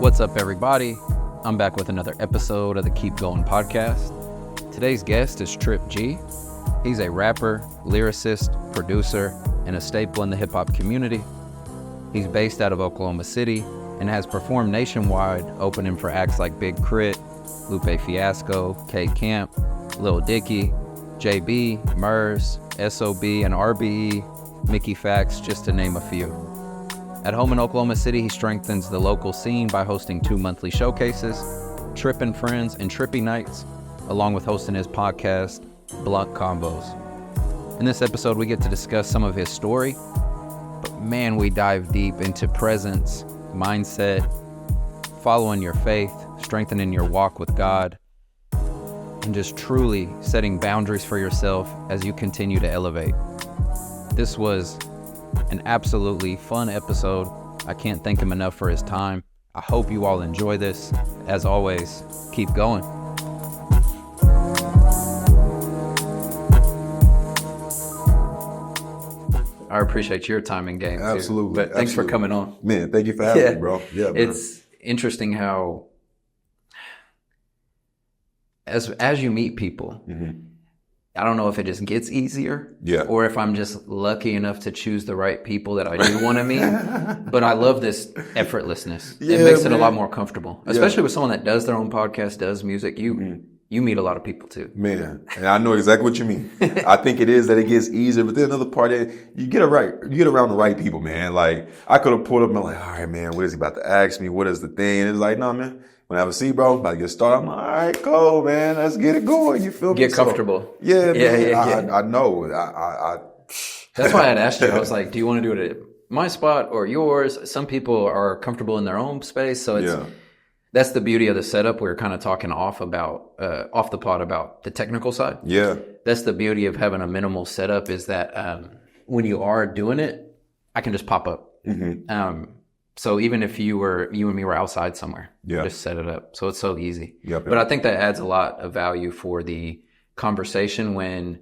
What's up, everybody? I'm back with another episode of the Keep Going podcast. Today's guest is Trip G. He's a rapper, lyricist, producer, and a staple in the hip-hop community. He's based out of Oklahoma City and has performed nationwide, opening for acts like Big Krit, Lupe Fiasco, K Lil Dicky, Jabee, MURS, SOB, and RBE, Mickey Factz, just to name a few. At home in Oklahoma City, he strengthens the local scene by hosting 2 monthly showcases, TripNFriends and Trippy Nights, along with hosting his podcast, Blunt Convos. In this episode, we get to discuss some of his story, but man, we dive deep into presence, mindset, following your faith, strengthening your walk with God, and just truly setting boundaries for yourself as you continue to elevate. This was an absolutely fun episode. I can't thank him enough for his time. I hope you all enjoy this. As always, keep going. I appreciate your time and game. Absolutely. But thanks for coming on. Man, thank you for having me, bro. Yeah, man. It's interesting how as you meet people, I don't know if it just gets easier or if I'm just lucky enough to choose the right people that I do want to meet. But I love this effortlessness. It makes it a lot more comfortable, especially with someone that does their own podcast, does music. You meet a lot of people too. Man, and I know exactly what you mean. I think it is that it gets easier, but then another part that you get around the right people, man. Like I could have pulled up and like, all right, man, what is he about to ask me? What is the thing? And it's like, no, man. When I have a seat, bro, about to get started, I'm like, all right, cool, man. Let's get it going. You feel me? Get comfortable. Yeah, man. I know. That's why I'd asked you. I was like, do you want to do it at my spot or yours? Some people are comfortable in their own space. So that's the beauty of the setup. We were kind of talking off the pod about the technical side. Yeah. That's the beauty of having a minimal setup is that when you are doing it, I can just pop up. So even if you and me were outside somewhere, just set it up. So it's so easy. But I think that adds a lot of value for the conversation when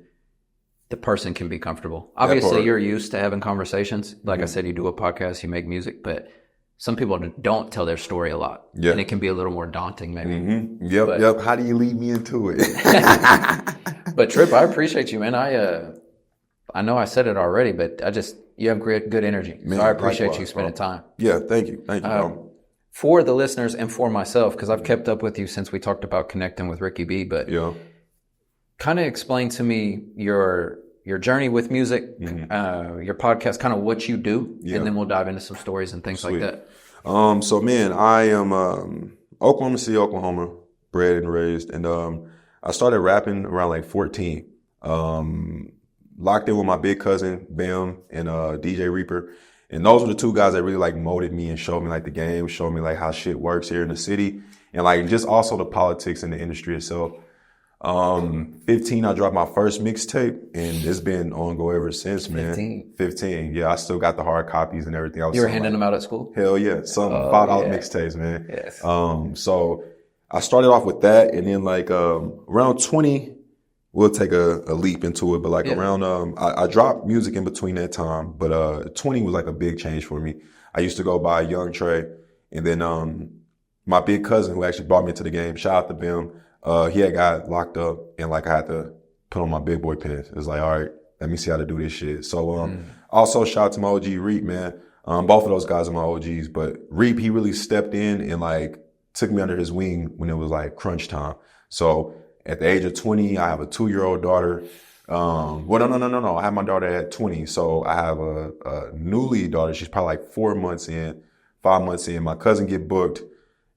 the person can be comfortable. Obviously, you're used to having conversations. Like I said, you do a podcast, you make music, but some people don't tell their story a lot. And it can be a little more daunting maybe. How do you lead me into it? But Trip, I appreciate you, man. I know I said it already, but you have good energy. Man, so I appreciate you spending time. Yeah, thank you. Thank you, bro. For the listeners and for myself, because I've kept up with you since we talked about connecting with Ricky B, but kind of explain to me your journey with music, your podcast, kind of what you do, and then we'll dive into some stories and things like that. So, man, I am Oklahoma City, Oklahoma, bred and raised, and I started rapping around like 14. Locked in with my big cousin, Bam, and DJ Reaper. And those were the two guys that really like molded me and showed me like the game, showed me like how shit works here in the city. And like just also the politics in the industry itself. 15, I dropped my first mixtape and it's been ongoing ever since, man. 15. Yeah, I still got the hard copies and everything. You were handing them out at school? Hell yeah. Some $5 mixtapes, man. Yes. So I started off with that and then like around 20, we'll take a leap into it, but like around, I dropped music in between that time, but 20 was like a big change for me. I used to go by Young Trey, and then my big cousin who actually brought me into the game, shout out to Bim, he had got locked up, and like I had to put on my big boy pants. It was like, all right, let me see how to do this shit. So also shout out to my OG Reap, man. Both of those guys are my OGs, but Reap, he really stepped in and like took me under his wing when it was like crunch time. So at the age of 20, I have a 2-year-old daughter. No. I have my daughter at 20. So I have a newly daughter. She's probably like 5 months in. My cousin get booked.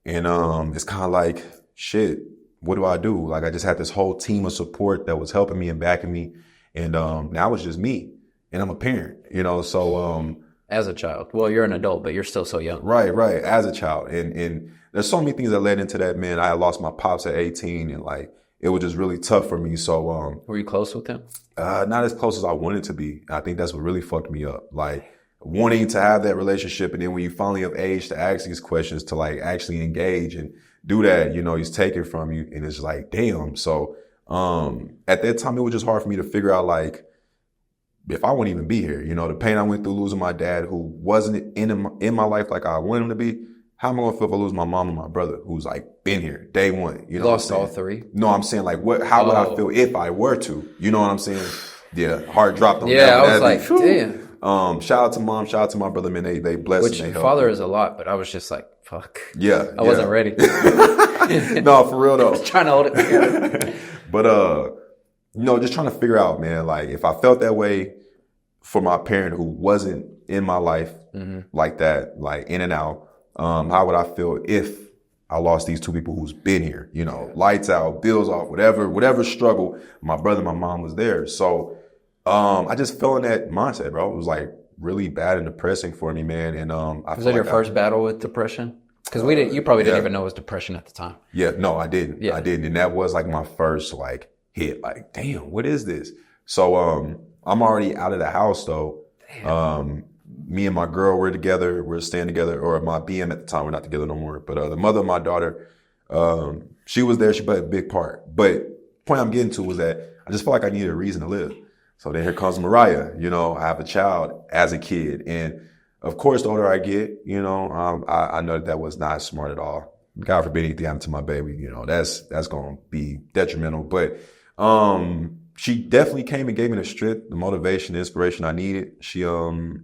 And it's kind of like, shit, what do I do? Like I just had this whole team of support that was helping me and backing me. And now it's just me. And I'm a parent, so as a child. Well, you're an adult, but you're still so young. Right. As a child. And there's so many things that led into that, man. I lost my pops at 18 and like it was just really tough for me. So, were you close with him? Not as close as I wanted to be. I think that's what really fucked me up. Like wanting to have that relationship. And then when you finally have age to ask these questions, to like actually engage and do that, he's taken from you. And it's like, damn. So, at that time, it was just hard for me to figure out like, if I wouldn't even be here, the pain I went through losing my dad who wasn't in my life like I wanted him to be. how am I gonna feel if I lose my mom and my brother, who's like been here day one? You know, lost all three. No, I'm saying like, how would I feel if I were to? You know what I'm saying? Yeah, heart dropped on that. Yeah, I was like, damn. Shout out to mom, shout out to my brother, man. They blessed Which me. father is a lot, but I was just like, fuck. Yeah, I wasn't ready. No, for real though. I was trying to hold it together. But you know, just trying to figure out, man, like if I felt that way for my parent who wasn't in my life like that, like in and out, how would I feel if I lost these two people who's been here? You know, lights out, bills off, whatever struggle. My brother, my mom was there, so. I just fell in that mindset, bro. It was like really bad and depressing for me, man. And was that your first battle with depression? Because you probably didn't even know it was depression at the time. Yeah, no, I didn't. Yeah. I didn't, and that was like my first like hit. Like, damn, what is this? So I'm already out of the house though. Damn. Me and my girl were together. We're staying together, or my BM at the time. We're not together no more. But the mother of my daughter, she was there. She played a big part. But the point I'm getting to was that I just felt like I needed a reason to live. So then here comes Mariah. You know, I have a child as a kid. And of course, the older I get, you know, I know that was not smart at all. God forbid anything happened to my baby. You know, that's going to be detrimental. But she definitely came and gave me the strength, the motivation, the inspiration I needed. She to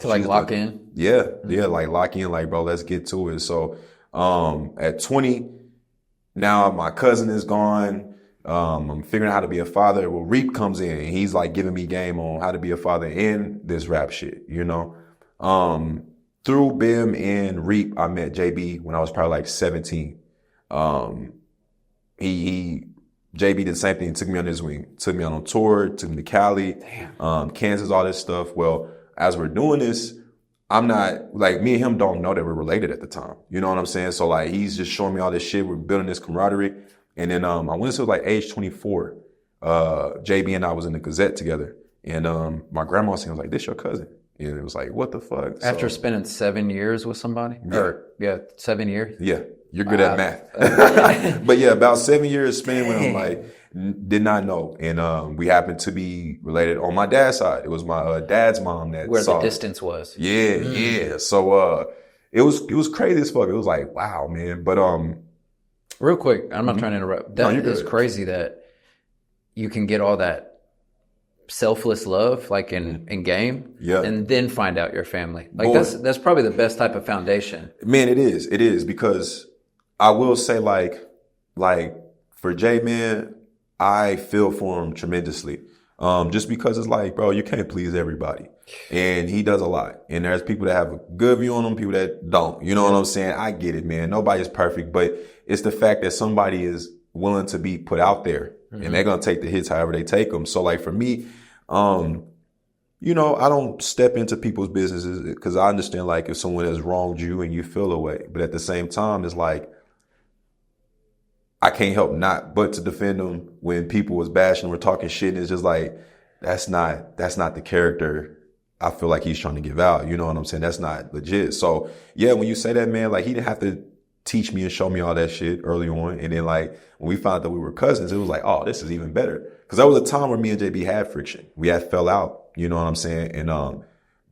like lock in? Yeah, like lock in, like, bro, let's get to it. So at 20, now my cousin is gone. I'm figuring out how to be a father. Well, Reap comes in and he's like giving me game on how to be a father in this rap shit, you know? Through Bim and Reap, I met Jabee when I was probably like 17. Jabee did the same thing, took me on his wing, took me on a tour, took me to Cali, Kansas, all this stuff. Well, as we're doing this, I'm not like, me and him don't know that we're related at the time. You know what I'm saying? So like, he's just showing me all this shit. We're building this camaraderie. And then, I went to like age 24. Jabee and I was in the Gazette together. And, my grandma was saying, like, this your cousin. And it was like, what the fuck? After spending 7 years with somebody? Yeah. 7 years? Yeah. You're good at math. But yeah, about 7 years spent with him, like, did not know. And, we happened to be related on my dad's side. It was my, dad's mom that where saw the distance was. Yeah. Yeah. So, it was crazy as fuck. It was like, wow, man. But, real quick, I'm not trying to interrupt. That is crazy that you can get all that selfless love, like in game, and then find out your family. Like that's probably the best type of foundation. Man, it is because I will say like for Jay, man, I feel for him tremendously. Just because it's like, bro, you can't please everybody. And he does a lot. And there's people that have a good view on him, people that don't. You know what I'm saying? I get it, man. Nobody's perfect, but it's the fact that somebody is willing to be put out there and they're going to take the hits however they take them. So like for me, you know, I don't step into people's businesses because I understand like if someone has wronged you and you feel away, but at the same time, it's like, I can't help not but to defend them when people was bashing or talking shit. And it's just like, that's not the character I feel like he's trying to give out. You know what I'm saying? That's not legit. So yeah, when you say that, man, like he didn't have to teach me and show me all that shit early on. And then like when we found out that we were cousins, it was like, oh, this is even better. Cause that was a time where me and JB had friction. We had fell out, you know what I'm saying? And,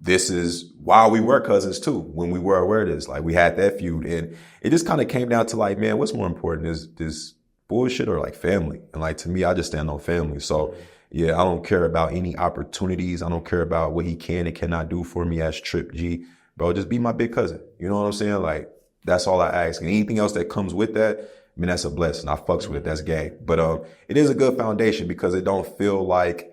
this is why we were cousins too, when we were aware of this. Like we had that feud and it just kind of came down to like, man, what's more important is this bullshit or like family? And like, to me, I just stand on family. So yeah, I don't care about any opportunities. I don't care about what he can and cannot do for me as Trip G, bro. Just be my big cousin. You know what I'm saying? Like that's all I ask. And anything else that comes with that, I mean, that's a blessing. I fucks with it. That's gay. But, it is a good foundation because it don't feel like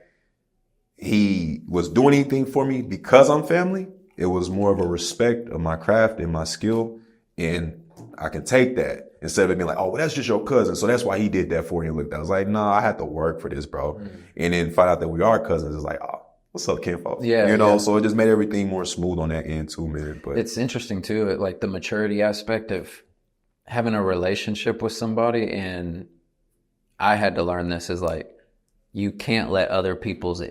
he was doing anything for me because I'm family. It was more of a respect of my craft and my skill. And I can take that instead of it being like, oh, well, that's just your cousin. So that's why he did that for you. And looked, I was like, no, I had to work for this, bro. And then find out that we are cousins. It's like, oh, what's up, kinfolk? Yeah. You know, so it just made everything more smooth on that end too, man. But it's interesting too, like the maturity aspect of having a relationship with somebody. And I had to learn this is like, you can't let other people's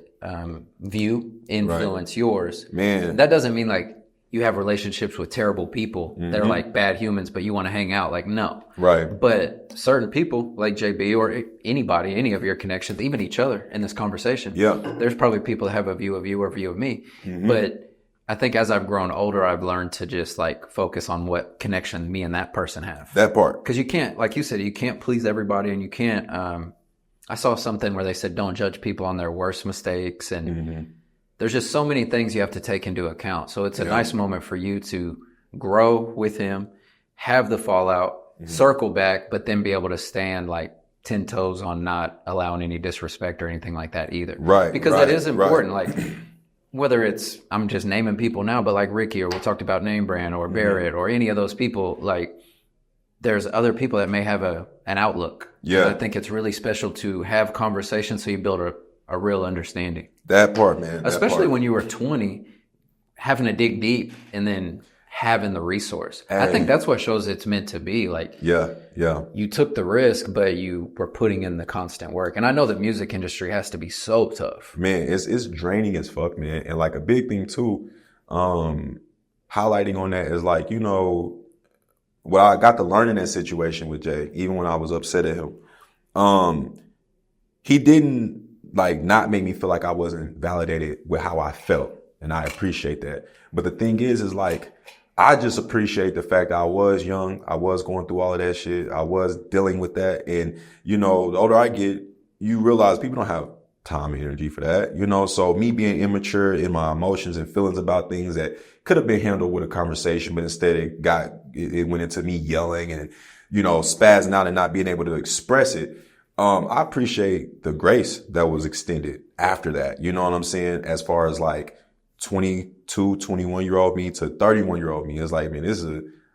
view influence yours. Man. That doesn't mean like you have relationships with terrible people that are like bad humans, but you want to hang out. Like, no. Right. But certain people like JB or anybody, any of your connections, even each other in this conversation. Yeah. There's probably people that have a view of you or a view of me. But I think as I've grown older, I've learned to just like focus on what connection me and that person have. That part. Because you can't, like you said, you can't please everybody, and you can't, I saw something where they said don't judge people on their worst mistakes, and there's just so many things you have to take into account. So it's a nice moment for you to grow with him, have the fallout, circle back, but then be able to stand like 10 toes on not allowing any disrespect or anything like that either. Right. Because that is important. Like, whether it's, I'm just naming people now, but like Ricky, or we talked about Name Brand, or Barrett, or any of those people, like there's other people that may have an outlook. Yeah. And I think it's really special to have conversations so you build a real understanding. That part, man. Especially when you were 20, having to dig deep and then having the resource. I think that's what shows it's meant to be. Like, you took the risk, but you were putting in the constant work. And I know the music industry has to be so tough. Man, it's draining as fuck, man. And like a big thing too, highlighting on that is like, you know, what I got to learn in that situation with Jay, even when I was upset at him, he didn't like not make me feel like I wasn't validated with how I felt. And I appreciate that. But the thing is like, I just appreciate the fact that I was young. I was going through all of that shit. I was dealing with that. And, you know, the older I get, you realize people don't have time and energy for that, you know? So me being immature in my emotions and feelings about things that could have been handled with a conversation, but instead it went into me yelling and, you know, spazzing out and not being able to express it. I appreciate the grace that was extended after that. You know what I'm saying? As far as like 22, 21-year-old me to 31-year-old me. It's like, man,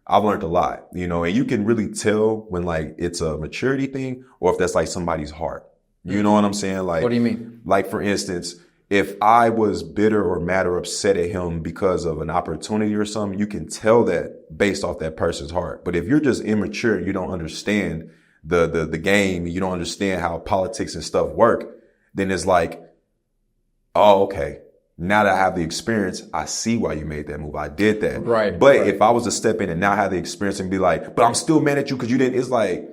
I've learned a lot, you know, and you can really tell when like it's a maturity thing or if that's like somebody's heart. You know what I'm saying? Like, what do you mean? Like, for instance, if I was bitter or mad or upset at him because of an opportunity or something, you can tell that based off that person's heart. But if you're just immature, you don't understand the game, you don't understand how politics and stuff work, then it's like, oh, okay. Now that I have the experience, I see why you made that move. I did that. Right. But if I was to step in and now have the experience and be like, but I'm still mad at you because you didn't, it's like,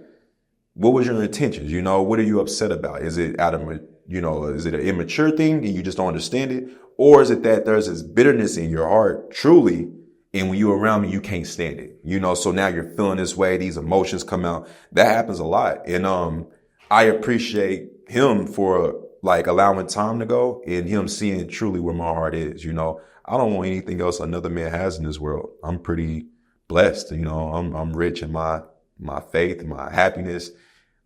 what was your intentions? You know, what are you upset about? Is it out of, you know, is it an immature thing and you just don't understand it? Or is it that there's this bitterness in your heart, truly, and when you're around me, you can't stand it? You know, so now you're feeling this way, these emotions come out. That happens a lot. And I appreciate him for like allowing time to go and him seeing truly where my heart is. You know, I don't want anything else another man has in this world. I'm pretty blessed. You know, I'm rich in my faith, my happiness,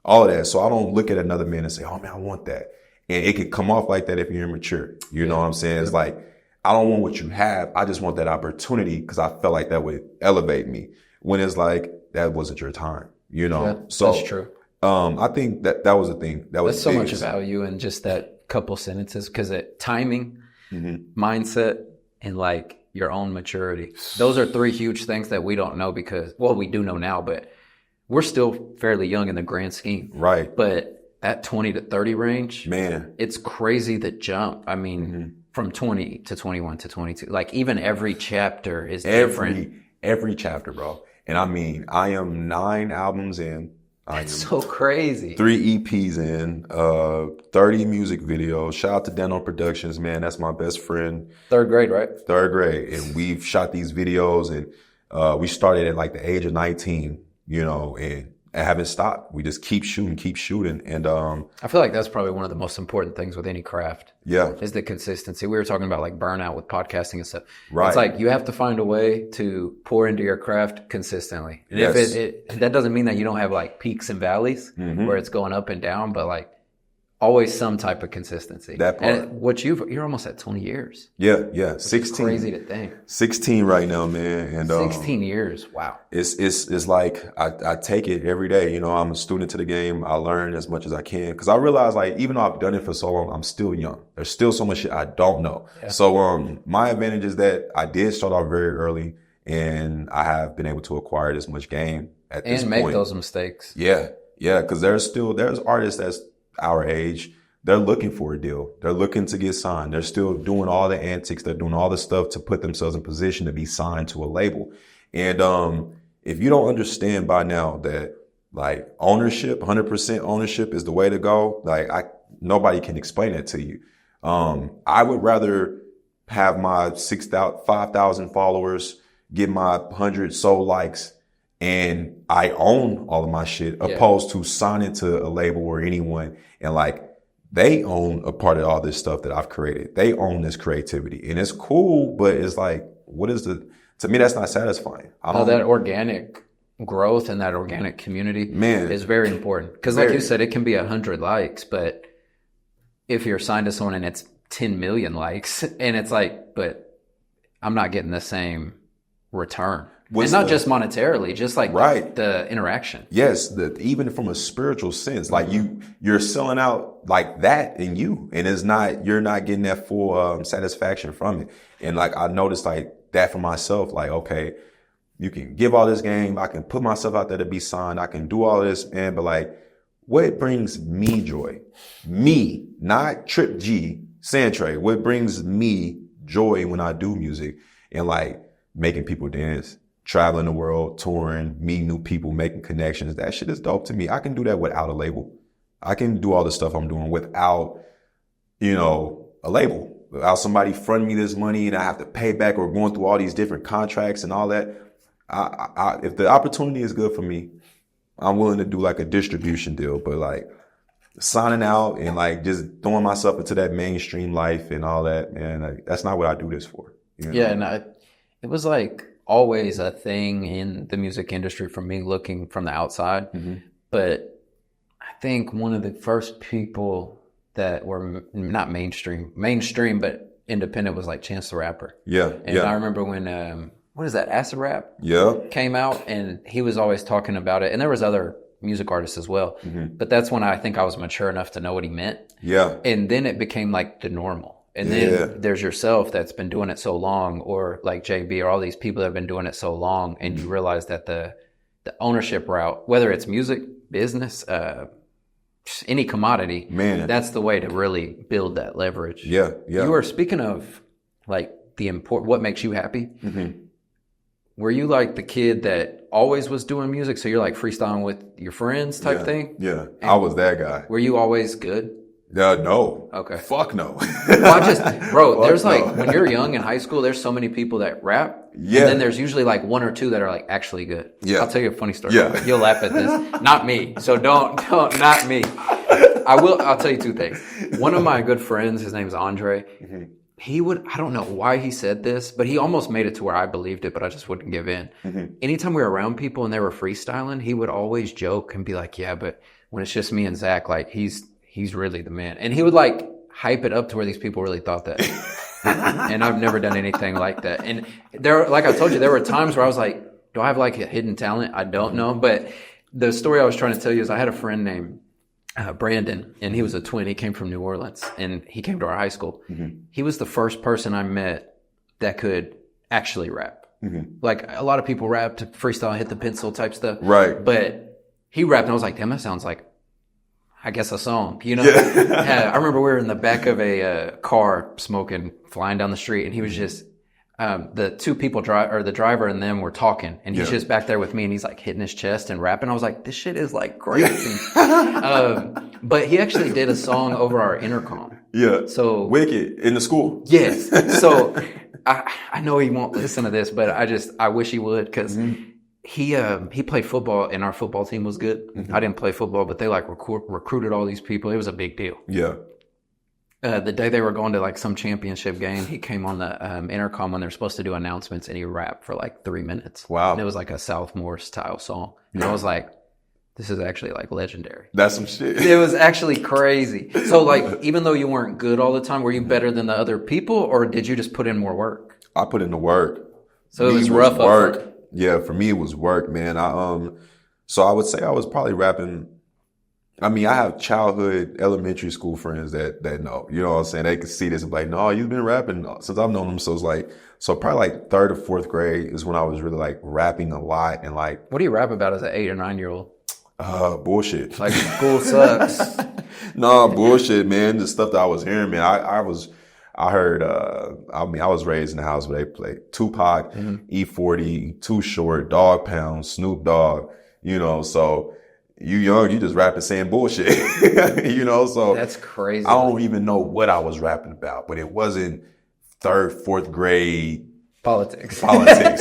all of that. So I don't look at another man and say, oh man, I want that. And it could come off like that if you're immature. You know what I'm saying? It's like, I don't want what you have. I just want that opportunity because I felt like that would elevate me. When it's like, that wasn't your time, you know? Yeah, so that's true. I think that was a thing. There's so much value in just that couple sentences because timing, mindset, and like your own maturity. Those are three huge things that we don't know because, well, we do know now, but we're still fairly young in the grand scheme. Right. But that 20 to 30 range, man, it's crazy the jump. I mean, from 20 to 21 to 22, like even every chapter is different. Every chapter, bro. And I mean, I am 9 albums in. That's so crazy. 3 EPs in, 30 music videos. Shout out to Dano Productions, man. That's my best friend. 3rd grade, right? 3rd grade. And we've shot these videos and we started at like the age of 19, you know, and I haven't stopped. We just keep shooting. And I feel like that's probably one of the most important things with any craft. Yeah. Is the consistency. We were talking about like burnout with podcasting and stuff. Right. It's like you have to find a way to pour into your craft consistently. And yes. if that doesn't mean that you don't have like peaks and valleys where it's going up and down, but like always some type of consistency. That part. And you're almost at 20 years. Yeah. 16. Crazy to think. 16 right now, man. And 16 years. Wow. It's like I take it every day. You know, I'm a student to the game. I learn as much as I can because I realize like even though I've done it for so long, I'm still young. There's still so much shit I don't know. Yeah. So my advantage is that I did start off very early and I have been able to acquire this much game at this point. And make those mistakes. Yeah. Because there's artists that's our age, they're looking for a deal. They're looking to get signed. They're still doing all the antics. They're doing all the stuff to put themselves in position to be signed to a label. And if you don't understand by now that like ownership, 100% ownership is the way to go, like nobody can explain that to you. I would rather have my 5,000 followers, get my 100 soul likes, and I own all of my shit, opposed to signing to a label or anyone and like they own a part of all this stuff that I've created. They own this creativity, and it's cool, but it's like, to me, that's not satisfying. That organic growth and that organic community, man, is very important. Because like you said, it can be 100 likes, but if you're signed to someone and it's 10 million likes, and it's like, but I'm not getting the same return. And not just monetarily, just like the interaction. Yes, even from a spiritual sense, like you're selling out like that in you, and you're not getting that full satisfaction from it. And like I noticed like that for myself, like, okay, you can give all this game, I can put myself out there to be signed, I can do all this, man, but like, what brings me joy? Me, not Trip G, Santre. What brings me joy when I do music and like making people dance, traveling the world, touring, meeting new people, making connections. That shit is dope to me. I can do that without a label. I can do all the stuff I'm doing without, a label, without somebody fronting me this money and I have to pay back or going through all these different contracts and all that. If the opportunity is good for me, I'm willing to do like a distribution deal, but like signing out and like just throwing myself into that mainstream life and all that, man, like, that's not what I do this for. Yeah. And it was like always a thing in the music industry for me looking from the outside. Mm-hmm. But I think one of the first people that were not mainstream, but independent was like Chance the Rapper. Yeah. And I remember when, what is that, Acid Rap? Yeah. Came out and he was always talking about it. And there was other music artists as well. Mm-hmm. But that's when I think I was mature enough to know what he meant. Yeah. And then it became like the normal. And then there's yourself that's been doing it so long, or like Jabee, or all these people that have been doing it so long. And you realize that the ownership route, whether it's music, business, any commodity, man, that's the way to really build that leverage. Yeah. Yeah. You were speaking of like what makes you happy. Mm-hmm. Were you like the kid that always was doing music? So you're like freestyling with your friends type thing? Yeah. And I was that guy. Were you always good? No. Okay. Fuck no. Bro, there's like, when you're young in high school, there's so many people that rap. Yeah. And then there's usually like one or two that are like actually good. Yeah. I'll tell you a funny story. Yeah. You'll laugh at this. Not me. So don't, not me. I'll tell you two things. One of my good friends, his name's Andre. Mm-hmm. I don't know why he said this, but he almost made it to where I believed it, but I just wouldn't give in. Mm-hmm. Anytime we were around people and they were freestyling, he would always joke and be like, yeah, but when it's just me and Zach, like he's really the man. And he would like hype it up to where these people really thought that. And I've never done anything like that. And like I told you, there were times where I was like, do I have like a hidden talent? I don't know. But the story I was trying to tell you is I had a friend named Brandon, and he was a twin. He came from New Orleans, and he came to our high school. Mm-hmm. He was the first person I met that could actually rap. Mm-hmm. Like a lot of people rap to freestyle, hit the pencil type stuff. Right. But he rapped, and I was like, damn, that sounds like, I guess, a song, Yeah. I remember we were in the back of a car smoking, flying down the street, and he was just, the two people the driver and them were talking, and he's just back there with me, and he's like hitting his chest and rapping. I was like, this shit is like crazy. But he actually did a song over our intercom. Yeah. So Wicked in the school. Yes. So I know he won't listen to this, but I wish he would, because he played football, and our football team was good. Mm-hmm. I didn't play football, but they like recruited all these people. It was a big deal. Yeah. The day they were going to like some championship game, he came on the intercom when they're supposed to do announcements, and he rapped for like 3 minutes. Wow. And it was like a South MURS style song. And I was like, this is actually like legendary. That's some shit. It was actually crazy. So like, even though you weren't good all the time, were you better than the other people, or did you just put in more work? I put in the work. So it was rough work. Yeah, for me it was work, man. So I would say I was probably rapping. I mean, I have childhood, elementary school friends that know, you know what I'm saying? They can see this and be like, no, you've been rapping since I've known them. So it's so probably like 3rd or 4th grade is when I was really like rapping a lot. And like, what do you rap about as an 8 or 9-year-old? Bullshit. Like school sucks. No, bullshit, man. The stuff that I was hearing, man. I was raised in the house where they played Tupac, E40, Too Short, Dog Pound, Snoop Dogg, so you young, you just rapping saying bullshit, so that's crazy. I don't even know what I was rapping about, but it wasn't third, fourth grade politics.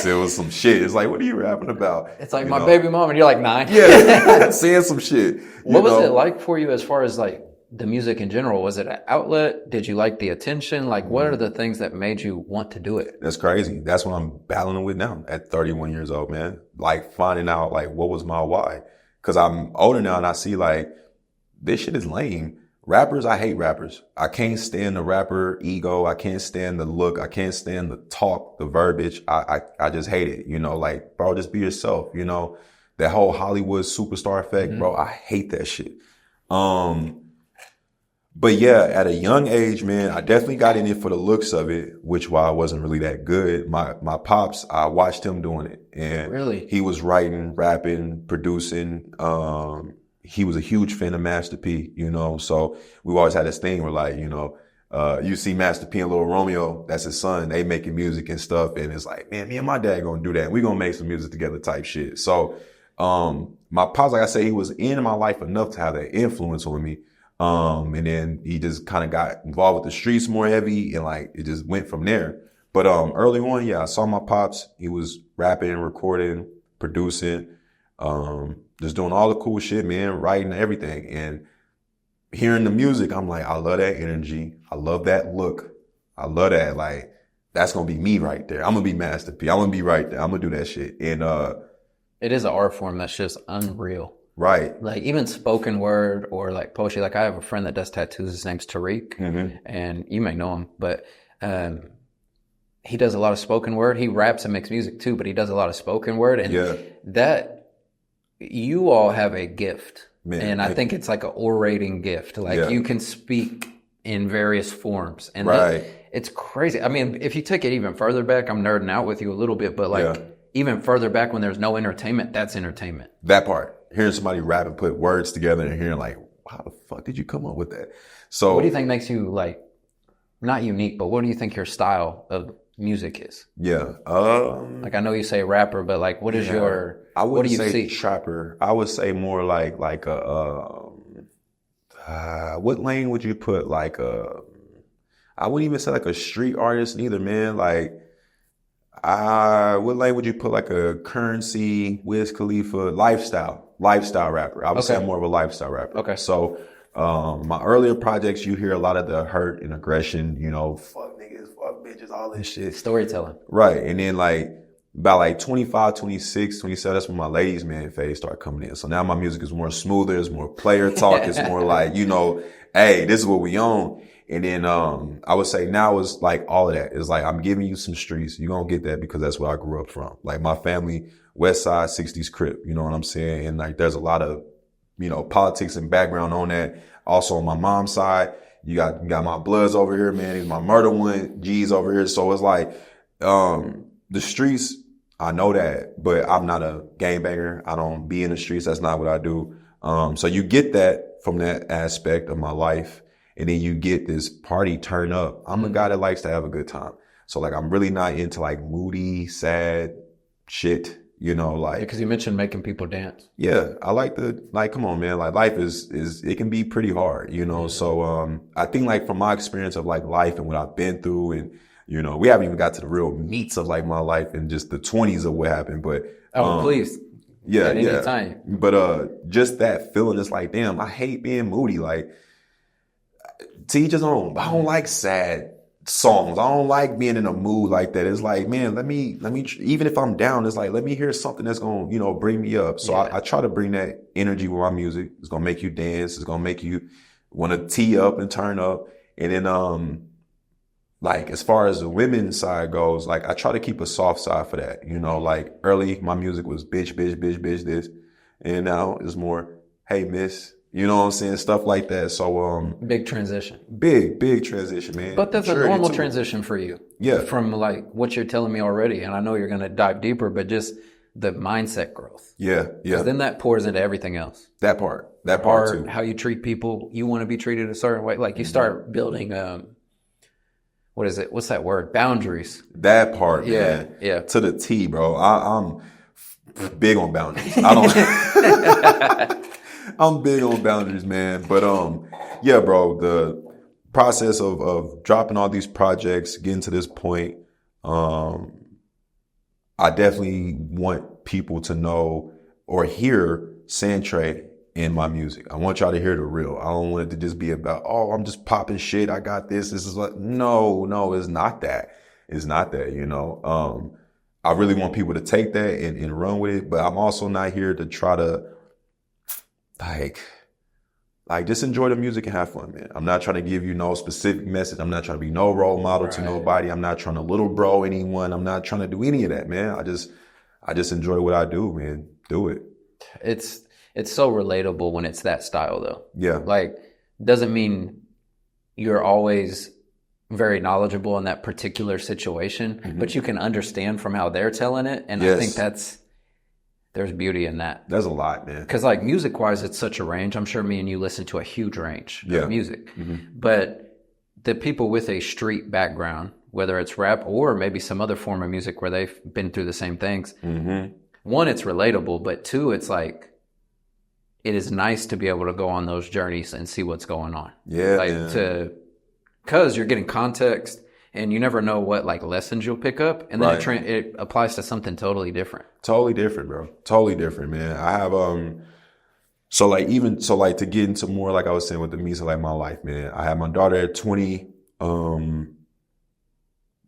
It was some shit. It's like, what are you rapping about? It's like my baby mom and you're like 9. Yeah, saying some shit. What was it like for you as far as like the music in general? Was it an outlet? Did you like the attention? Like, what are the things that made you want to do it? That's crazy. That's what I'm battling with now at 31 years old, man. Like finding out like what was my why. Cause I'm older now and I see like this shit is lame. Rappers, I hate rappers. I can't stand the rapper ego. I can't stand the look. I can't stand the talk, the verbiage. I just hate it. You know, like, bro, just be yourself. You know, that whole Hollywood superstar effect, bro, I hate that shit. But yeah, at a young age, man, I definitely got in it for the looks of it, which while I wasn't really that good, my pops, I watched him doing it. And really, he was writing, rapping, producing, he was a huge fan of Master P, you know, so we always had this thing where like, you know, you see Master P and Lil Romeo, that's his son, they making music and stuff. And it's like, man, me and my dad gonna do that. We gonna make some music together type shit. So, my pops, like I said, he was in my life enough to have that influence on me. And then he just kind of got involved with the streets more heavy and like, it just went from there. But, early on, yeah, I saw my pops, he was rapping, recording, producing, just doing all the cool shit, man, writing everything. And hearing the music, I'm like, I love that energy. I love that look. I love that. Like, that's going to be me right there. I'm going to be Master P. I'm going to be right there. I'm going to do that shit. And, it is an art form that's just unreal. Right. Like even spoken word or like poetry. Like I have a friend that does tattoos. His name's Tariq, and you may know him, but, he does a lot of spoken word. He raps and makes music too, but he does a lot of spoken word. And that, you all have a gift, man, and I think it's like an orating gift. Like you can speak in various forms, and it's crazy. I mean, if you take it even further back, I'm nerding out with you a little bit, but like even further back when there's no entertainment, that's entertainment. That part, hearing somebody rap and put words together and hearing like, how the fuck did you come up with that? So what do you think makes you like, not unique, but what do you think your style of music is? Like I know you say rapper, but like what is your, I wouldn't what do you say see? trapper. I would say more like a what lane would you put? Like I wouldn't even say like a street artist neither, man. Like what lane would you put? Like a Currency, Wiz Khalifa, lifestyle rapper. I would say I'm more of a lifestyle rapper. Okay. So my earlier projects, you hear a lot of the hurt and aggression, you know, fuck niggas, fuck bitches, all this shit. Storytelling. Right. And then like about like 25, 26, 27, that's when my ladies man phase started coming in. So now my music is more smoother, it's more player talk, it's more like, you know, hey, this is what we own. And then I would say now it's like all of that. It's like I'm giving you some streets. You're gonna get that because that's where I grew up from. Like my family, West Side 60s Crip, you know what I'm saying? And like there's a lot of, you know, politics and background on that. Also on my mom's side, you got my Bloods over here, man. He's my Murder One, G's over here. So it's like the streets, I know that, but I'm not a gangbanger. I don't be in the streets. That's not what I do. So you get that from that aspect of my life. And then you get this party turn up. I'm a guy that likes to have a good time. So like, I'm really not into like moody, sad shit, you know, like. Because you mentioned making people dance. Yeah. I like come on, man. Like life is, it can be pretty hard, you know? So, I think like from my experience of like life and what I've been through and, you know, we haven't even got to the real meats of like my life and just the 20s of what happened, but. Please. Yeah. At any time. But, just that feeling is like, damn, I hate being moody. Like, to each his own. I don't like sad songs. I don't like being in a mood like that. It's like, man, let me, even if I'm down, it's like, let me hear something that's going to, you know, bring me up. So I try to bring that energy with my music. It's going to make you dance. It's going to make you want to tee up and turn up. And then, like, as far as the women's side goes, like, I try to keep a soft side for that. You know, like early, my music was bitch, this. And now it's more, hey, miss. You know what I'm saying? Stuff like that. So, big transition. Big transition, man. But that's a normal transition for you. Yeah. From like what you're telling me already. And I know you're going to dive deeper, but just the mindset growth. Yeah. Because then that pours into everything else. That part too. How you treat people. You want to be treated a certain way. Like you start building, what is it? What's that word? Boundaries. That part, man. Yeah. To the T, bro. I'm big on boundaries. I don't. I'm big on boundaries, man. But yeah, bro, process of dropping all these projects, getting to this point, I definitely want people to know or hear Santré in my music. I want y'all to hear the real. I don't want it to just be about, oh, I'm just popping shit. I got this. This is like, no, it's not that. It's not that, you know. I really want people to take that and run with it, but I'm also not here to try to like just enjoy the music and have fun, man. I'm not trying to give you no specific message. I'm not trying to be no role model to nobody. I'm not trying to little bro anyone. I'm not trying to do any of that, man. I just enjoy what I do, man. Do it. It's so relatable when it's that style though. Yeah. Like, doesn't mean you're always very knowledgeable in that particular situation, but you can understand from how they're telling it. And I think there's beauty in that. There's a lot, man. Because like music wise, it's such a range. I'm sure me and you listen to a huge range of music, but the people with a street background, whether it's rap or maybe some other form of music where they've been through the same things, one, it's relatable, but two, it's like, it is nice to be able to go on those journeys and see what's going on. Yeah. Like because you're getting context and you never know what like lessons you'll pick up. And then it applies to something totally different. Totally different, bro. Totally different, man. I have, so to get into more, like I was saying with the music, like my life, man, I had my daughter at 20.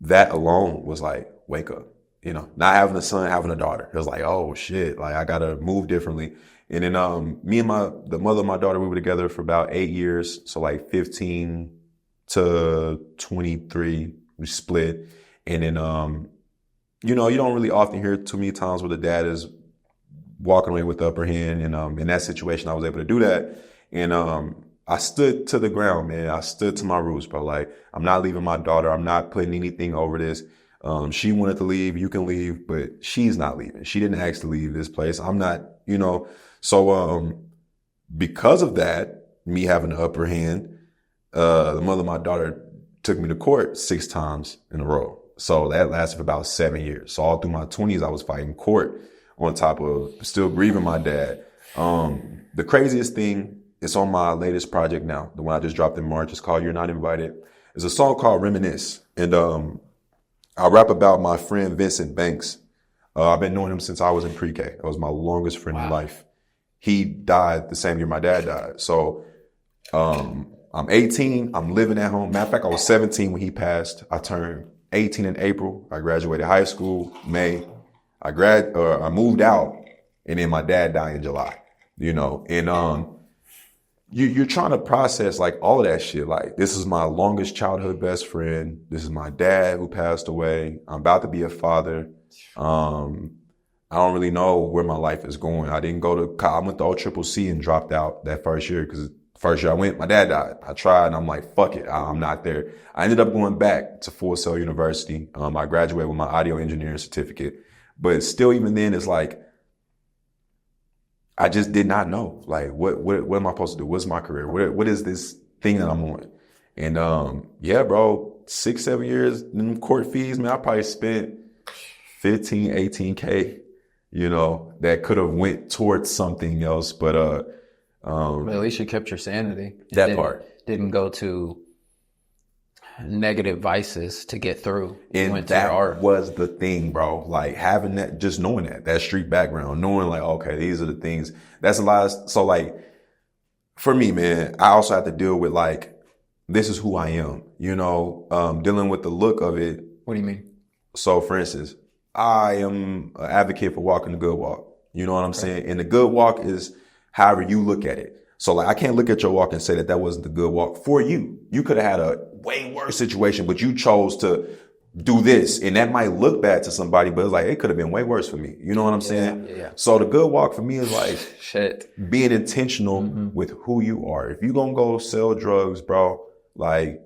That alone was like, wake up, you know, not having a son, having a daughter. It was like, oh shit, like I gotta move differently. And then, me and the mother of my daughter, we were together for about 8 years. So like 15 to 23, we split. And then, you know, you don't really often hear too many times where the dad is walking away with the upper hand. And, in that situation, I was able to do that. And, I stood to the ground, man. I stood to my roots, bro. Like, I'm not leaving my daughter. I'm not putting anything over this. She wanted to leave. You can leave, but she's not leaving. She didn't ask to leave this place. I'm not, you know. So, because of that, me having the upper hand, the mother of my daughter took me to court 6 times in a row. So that lasted for about 7 years. So all through my 20s, I was fighting court on top of still grieving my dad. The craziest thing, it's on my latest project now. The one I just dropped in March. It's called You're Not Invited. It's a song called Reminisce. And, I rap about my friend Vincent Banks. I've been knowing him since I was in pre-K. That was my longest friend in life. He died the same year my dad died. So, I'm 18. I'm living at home. Matter of fact, I was 17 when he passed. I turned 18 in April. I graduated high school, May. I moved out, and then my dad died in July, you know, and, you're trying to process like all of that shit. Like, this is my longest childhood best friend. This is my dad who passed away. I'm about to be a father. I don't really know where my life is going. I didn't go to college. I went to OCCC and dropped out that first year because first year I went, my dad died. I tried and I'm like, fuck it. I'm not there. I ended up going back to Full Sail University. I graduated with my audio engineering certificate, but still even then it's like, I just did not know, like, what am I supposed to do? What's my career? What is this thing that I'm on? And, yeah, bro, 6-7 years in court fees, man, I probably spent 15, 18K, you know, that could have went towards something else. But, well, at least you kept your sanity. That part. Didn't go to negative vices to get through. And that was the thing, bro. Like, having that, just knowing that street background, knowing like, okay, these are the things. That's a lot of, so like, for me, man, I also have to deal with like, this is who I am, you know, dealing with the look of it. What do you mean? So for instance, I am an advocate for walking the good walk. You know what I'm saying? And the good walk is however you look at it. So like, I can't look at your walk and say that wasn't the good walk for you. You could have had a way worse situation, but you chose to do this. And that might look bad to somebody, but it's like, it could have been way worse for me. You know what I'm saying? Yeah. So the good walk for me is like shit, being intentional with who you are. If you're going to go sell drugs, bro, like,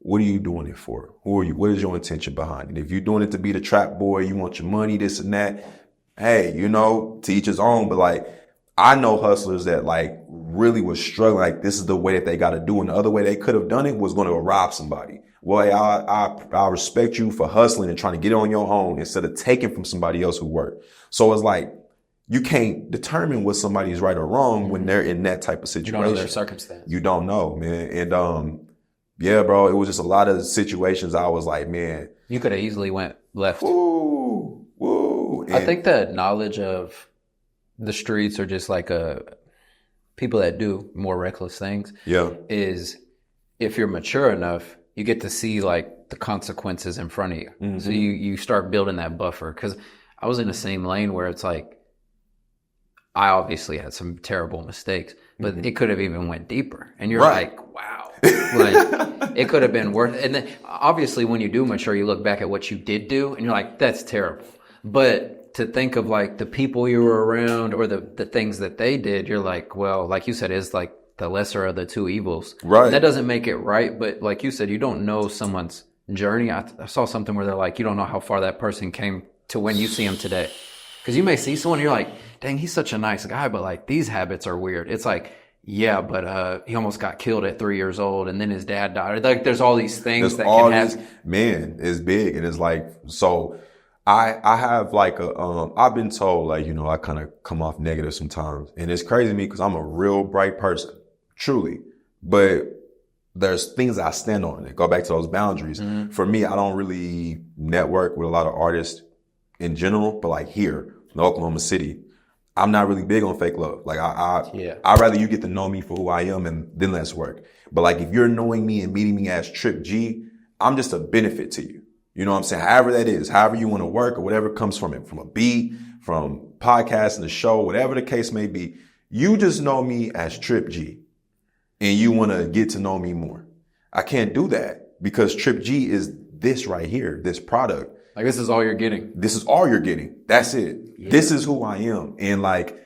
what are you doing it for? Who are you? What is your intention behind it? If you're doing it to be the trap boy, you want your money, this and that. Hey, you know, to each his own. But like, I know hustlers that like really was struggling. Like, this is the way that they got to do. And the other way they could have done it was going to rob somebody. Well, I respect you for hustling and trying to get on your own instead of taking from somebody else who worked. So it's like, you can't determine what somebody's right or wrong when they're in that type of situation. You don't know their circumstance. You don't know, man. And, Yeah, bro. It was just a lot of situations I was like, man. You could have easily went left. Woo. And I think that knowledge of the streets or just like people that do more reckless things is if you're mature enough, you get to see like the consequences in front of you. Mm-hmm. So you start building that buffer. Because I was in the same lane where it's like, I obviously had some terrible mistakes, but it could have even went deeper. And you're like, wow, like it could have been worth it. And then obviously when you do mature, you look back at what you did do and you're like, that's terrible. But to think of like the people you were around or the things that they did, you're like, well, like you said, it's like the lesser of the two evils. Right. And that doesn't make it right. But like you said, you don't know someone's journey. I saw something where they're like, you don't know how far that person came to when you see him today. Because you may see someone and you're like, dang, he's such a nice guy, but like these habits are weird. It's like, yeah, but he almost got killed at 3 years old and then his dad died. Like there's all these things that can happen. Man, it's big. And it's like, so I have like I've been told like, you know, I kind of come off negative sometimes. And it's crazy to me because I'm a real bright person, truly. But there's things I stand on that go back to those boundaries. Mm-hmm. For me, I don't really network with a lot of artists in general, but like here in Oklahoma City, I'm not really big on fake love. Like I'd rather you get to know me for who I am and then let's work. But like if you're knowing me and meeting me as Trip G, I'm just a benefit to you. You know what I'm saying? However that is, however you want to work or whatever comes from it, from a beat, from podcasting, the show, whatever the case may be, you just know me as Trip G and you want to get to know me more. I can't do that because Trip G is this right here, this product. Like this is all you're getting. This is all you're getting. That's it. Yeah. This is who I am. And like,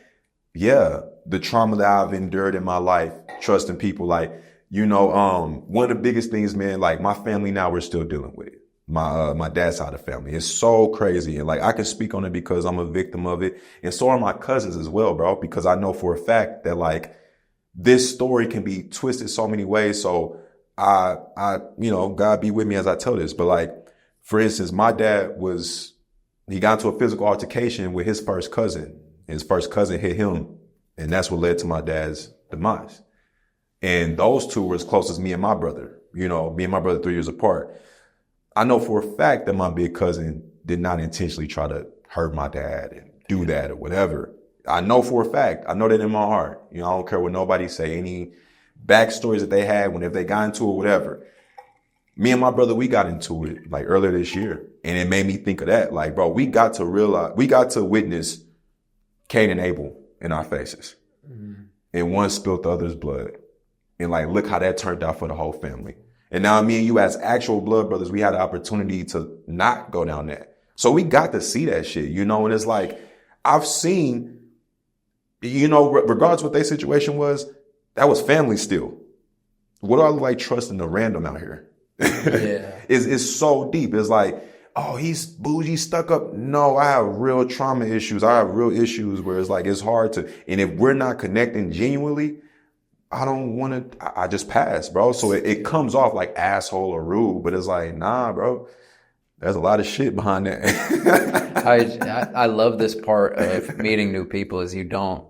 yeah, the trauma that I've endured in my life, trusting people, like, you know, one of the biggest things, man, like my family now, we're still dealing with it. My dad's side of the family. It's so crazy. And like, I can speak on it because I'm a victim of it. And so are my cousins as well, bro, because I know for a fact that like this story can be twisted so many ways. So I, you know, God be with me as I tell this, but like, for instance, my dad he got into a physical altercation with his first cousin. His first cousin hit him, and that's what led to my dad's demise. And those two were as close as me and my brother. You know, me and my brother 3 years apart. I know for a fact that my big cousin did not intentionally try to hurt my dad and do that or whatever. I know for a fact. I know that in my heart. You know, I don't care what nobody say, any backstories that they had, if they got into it, whatever. Me and my brother, we got into it like earlier this year. And it made me think of that. Like, bro, we got to witness Cain and Abel in our faces. Mm-hmm. And one spilled the other's blood. And like, look how that turned out for the whole family. And now me and you as actual blood brothers, we had the opportunity to not go down that. So we got to see that shit, you know, and it's like, I've seen, you know, regardless what their situation was, that was family still. What do I look like trusting the random out here? Yeah. It's so deep. It's like, oh, he's bougie, stuck up. No, I have real trauma issues. I have real issues where it's like, it's hard to, and if we're not connecting genuinely, I don't want to, I just pass, bro. So it comes off like asshole or rude, but it's like, nah, bro, there's a lot of shit behind that. I love this part of meeting new people is you don't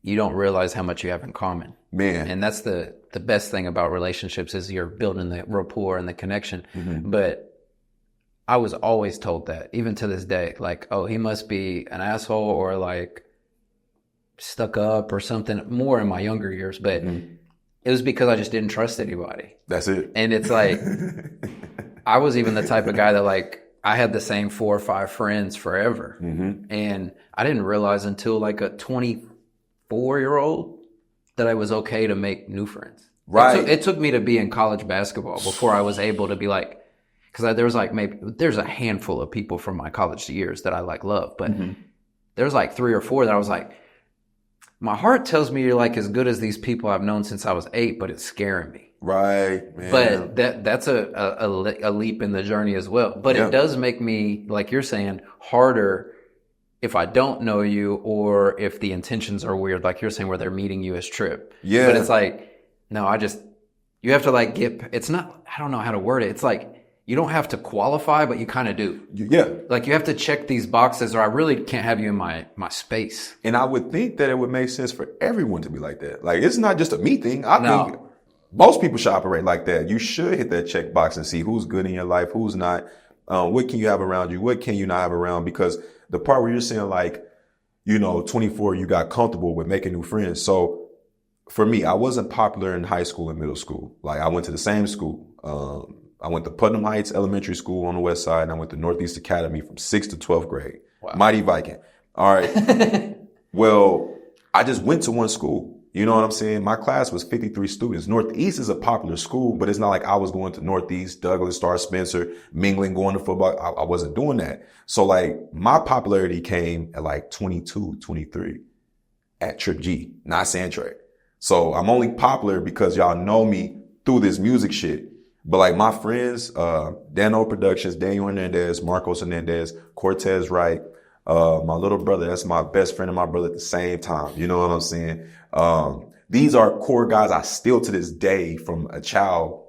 realize how much you have in common. Man. And that's the best thing about relationships is you're building the rapport and the connection. Mm-hmm. But I was always told that, even to this day, like, oh, he must be an asshole or like stuck up or something, more in my younger years. But it was because I just didn't trust anybody. That's it. And it's like, I was even the type of guy that like, I had the same 4 or 5 friends forever. Mm-hmm. And I didn't realize until like a 24-year-old that I was okay to make new friends. Right. It took me to be in college basketball before I was able to be like, because there was like there's a handful of people from my college years that I like love, but there's like 3 or 4 that I was like, my heart tells me you're like as good as these people I've known since I was 8, but it's scaring me. Right. Man. But that's a leap in the journey as well. But it does make me, like you're saying, harder if I don't know you or if the intentions are weird, like you're saying, where they're meeting you as Trip. Yeah. But it's like, no, you have to like it's not, I don't know how to word it. It's like, you don't have to qualify, but you kind of do. Yeah. Like you have to check these boxes or I really can't have you in my space. And I would think that it would make sense for everyone to be like that. Like, it's not just a me thing. I think most people should operate like that. You should hit that checkbox and see who's good in your life, who's not. What can you have around you? What can you not have around? Because the part where you're saying like, 24, you got comfortable with making new friends. So for me, I wasn't popular in high school and middle school. Like I went to the same school. I went to Putnam Heights Elementary School on the west side, and I went to Northeast Academy from 6th to 12th grade. Wow. Mighty Viking. All right. Well, I just went to one school. You know what I'm saying? My class was 53 students. Northeast is a popular school, but it's not like I was going to Northeast, Douglas, Star Spencer, mingling, going to football. I wasn't doing that. So like my popularity came at like 22, 23 at Trip G, not Santre. So I'm only popular because y'all know me through this music shit. But like my friends, Dano Productions, Daniel Hernandez, Marcos Hernandez, Cortez Wright, my little brother, that's my best friend and my brother at the same time. You know what I'm saying? These are core guys I still to this day from a child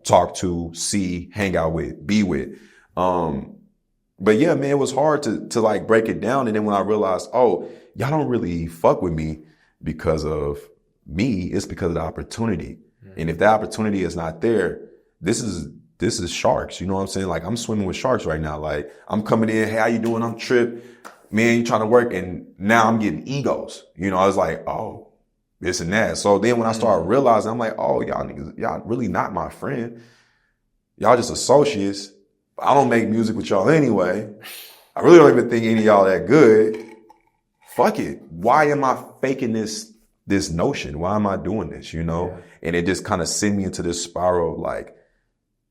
talk to, see, hang out with, be with. But yeah, man, it was hard to like break it down. And then when I realized, oh, y'all don't really fuck with me because of me, it's because of the opportunity. Mm-hmm. And if that opportunity is not there, this is sharks. You know what I'm saying? Like I'm swimming with sharks right now. Like I'm coming in, hey, how you doing? I'm Trip. Man, you trying to work. And now I'm getting egos. I was like, oh, this and that. So then when I started realizing, I'm like, oh, y'all niggas, y'all really not my friend. Y'all just associates. I don't make music with y'all anyway. I really don't even think any of y'all that good. Fuck it. Why am I faking this notion? Why am I doing this? Yeah. And it just kind of sent me into this spiral of like,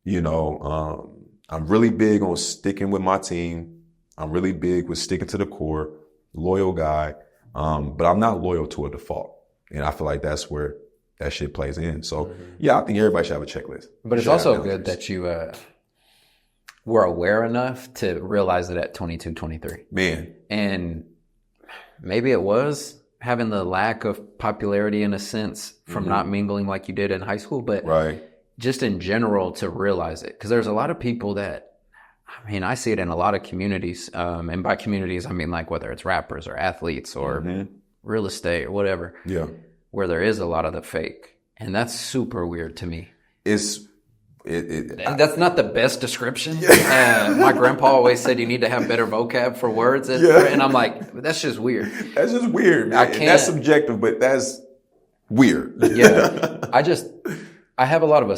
I'm really big on sticking with my team. I'm really big with sticking to the core, loyal guy. But I'm not loyal to a default. And I feel like that's where that shit plays in. So yeah, I think everybody should have a checklist. But it's also good that you, were aware enough to realize it at 22, 23. Man. And maybe it was having the lack of popularity in a sense from not mingling like you did in high school, but right. Just in general to realize it. Because there's a lot of people that, I see it in a lot of communities. And by communities, I mean like whether it's rappers or athletes or real estate or whatever. Yeah. Where there is a lot of the fake. And that's super weird to me. That's not the best description. My grandpa always said you need to have better vocab for words. And I'm like, that's just weird. That's just weird, man. That's subjective, but that's weird. Yeah. I have a lot of